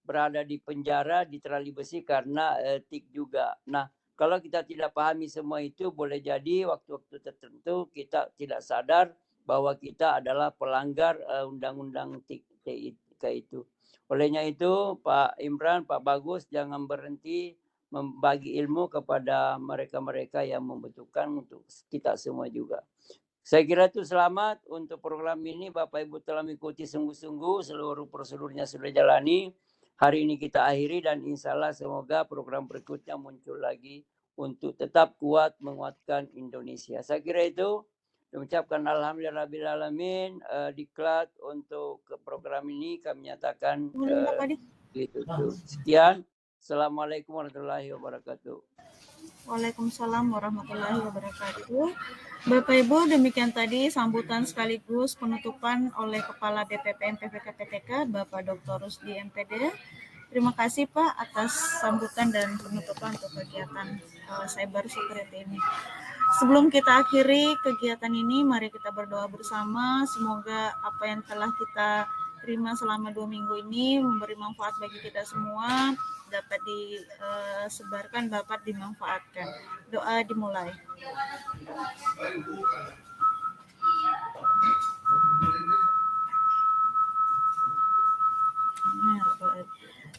berada di penjara, di terali besi karena TIK juga. Nah, Kalau kita tidak pahami semua itu, boleh jadi waktu-waktu tertentu kita tidak sadar bahwa kita adalah pelanggar undang-undang TIK itu. Olehnya itu, Pak Imran, Pak Bagus, jangan berhenti membagi ilmu kepada mereka-mereka yang membutuhkan untuk kita semua juga. Saya kira itu selamat untuk program ini. Bapak Ibu telah mengikuti sungguh-sungguh, seluruh prosedurnya sudah jalani. Hari ini kita akhiri dan insya Allah semoga program berikutnya muncul lagi untuk tetap kuat menguatkan Indonesia. Saya kira itu. Mengucapkan alhamdulillahirrahmanirrahim. Diklat untuk program ini kami nyatakan ditutup. Sekian. Assalamualaikum warahmatullahi wabarakatuh. Waalaikumsalam warahmatullahi wabarakatuh. Bapak Ibu, demikian tadi sambutan sekaligus penutupan oleh Kepala BPPN PPK PTK, Bapak Dr. Rusdi MPD. Terima kasih Pak atas sambutan dan penutupan untuk kegiatan cyber security ini. Sebelum kita akhiri kegiatan ini, mari kita berdoa bersama. Semoga apa yang telah kita terima selama 2 minggu ini memberi manfaat bagi kita semua, dapat disebarkan, dapat dimanfaatkan. Doa dimulai.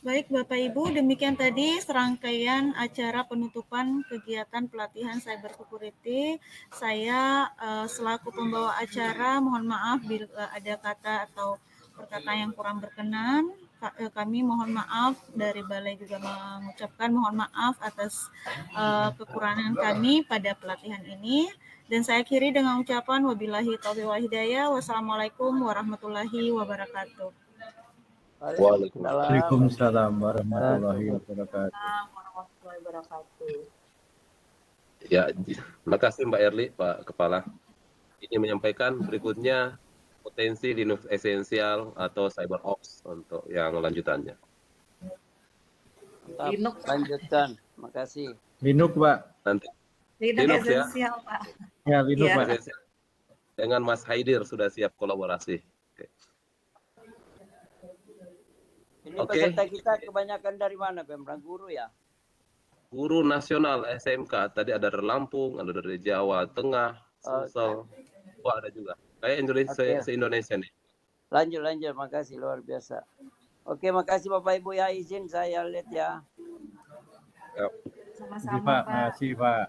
Baik Bapak Ibu, demikian tadi serangkaian acara penutupan kegiatan pelatihan cyber security. Saya selaku pembawa acara mohon maaf bila ada kata atau perkataan yang kurang berkenan. Kami mohon maaf, dari Balai juga mengucapkan mohon maaf atas kekurangan kami pada pelatihan ini. Dan saya akhiri dengan ucapan wabillahi taufiq wal hidayah. Wassalamualaikum warahmatullahi wabarakatuh. Waalaikumsalam warahmatullahi wabarakatuh. Ya, terima kasih Mbak Erli, Pak Kepala. Ini menyampaikan berikutnya potensi Linux esensial atau cyber ops untuk yang lanjutannya. Linux lanjutkan, makasih. Linux Pak. Nanti Linux ya. esensial Pak. Ya Linux Ya. Pak. Dengan Mas Haidir sudah siap kolaborasi. Ini peserta kita kebanyakan dari mana, Pemran? Guru ya? Guru nasional SMK. Tadi ada dari Lampung, ada dari Jawa Tengah, Sulsel. Wah, ada juga. Kayak Indonesia, se-Indonesia nih. Lanjut. Makasih, luar biasa. Oke, makasih Bapak Ibu ya. Izin saya lihat ya. Sama-sama Pak. Makasih Pak.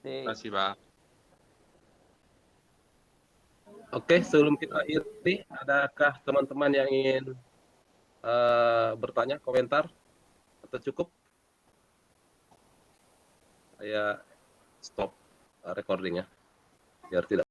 Terima kasih Pak. Oke, sebelum kita akhiri, adakah teman-teman yang ingin bertanya, komentar, atau cukup? Saya stop recordingnya biar tidak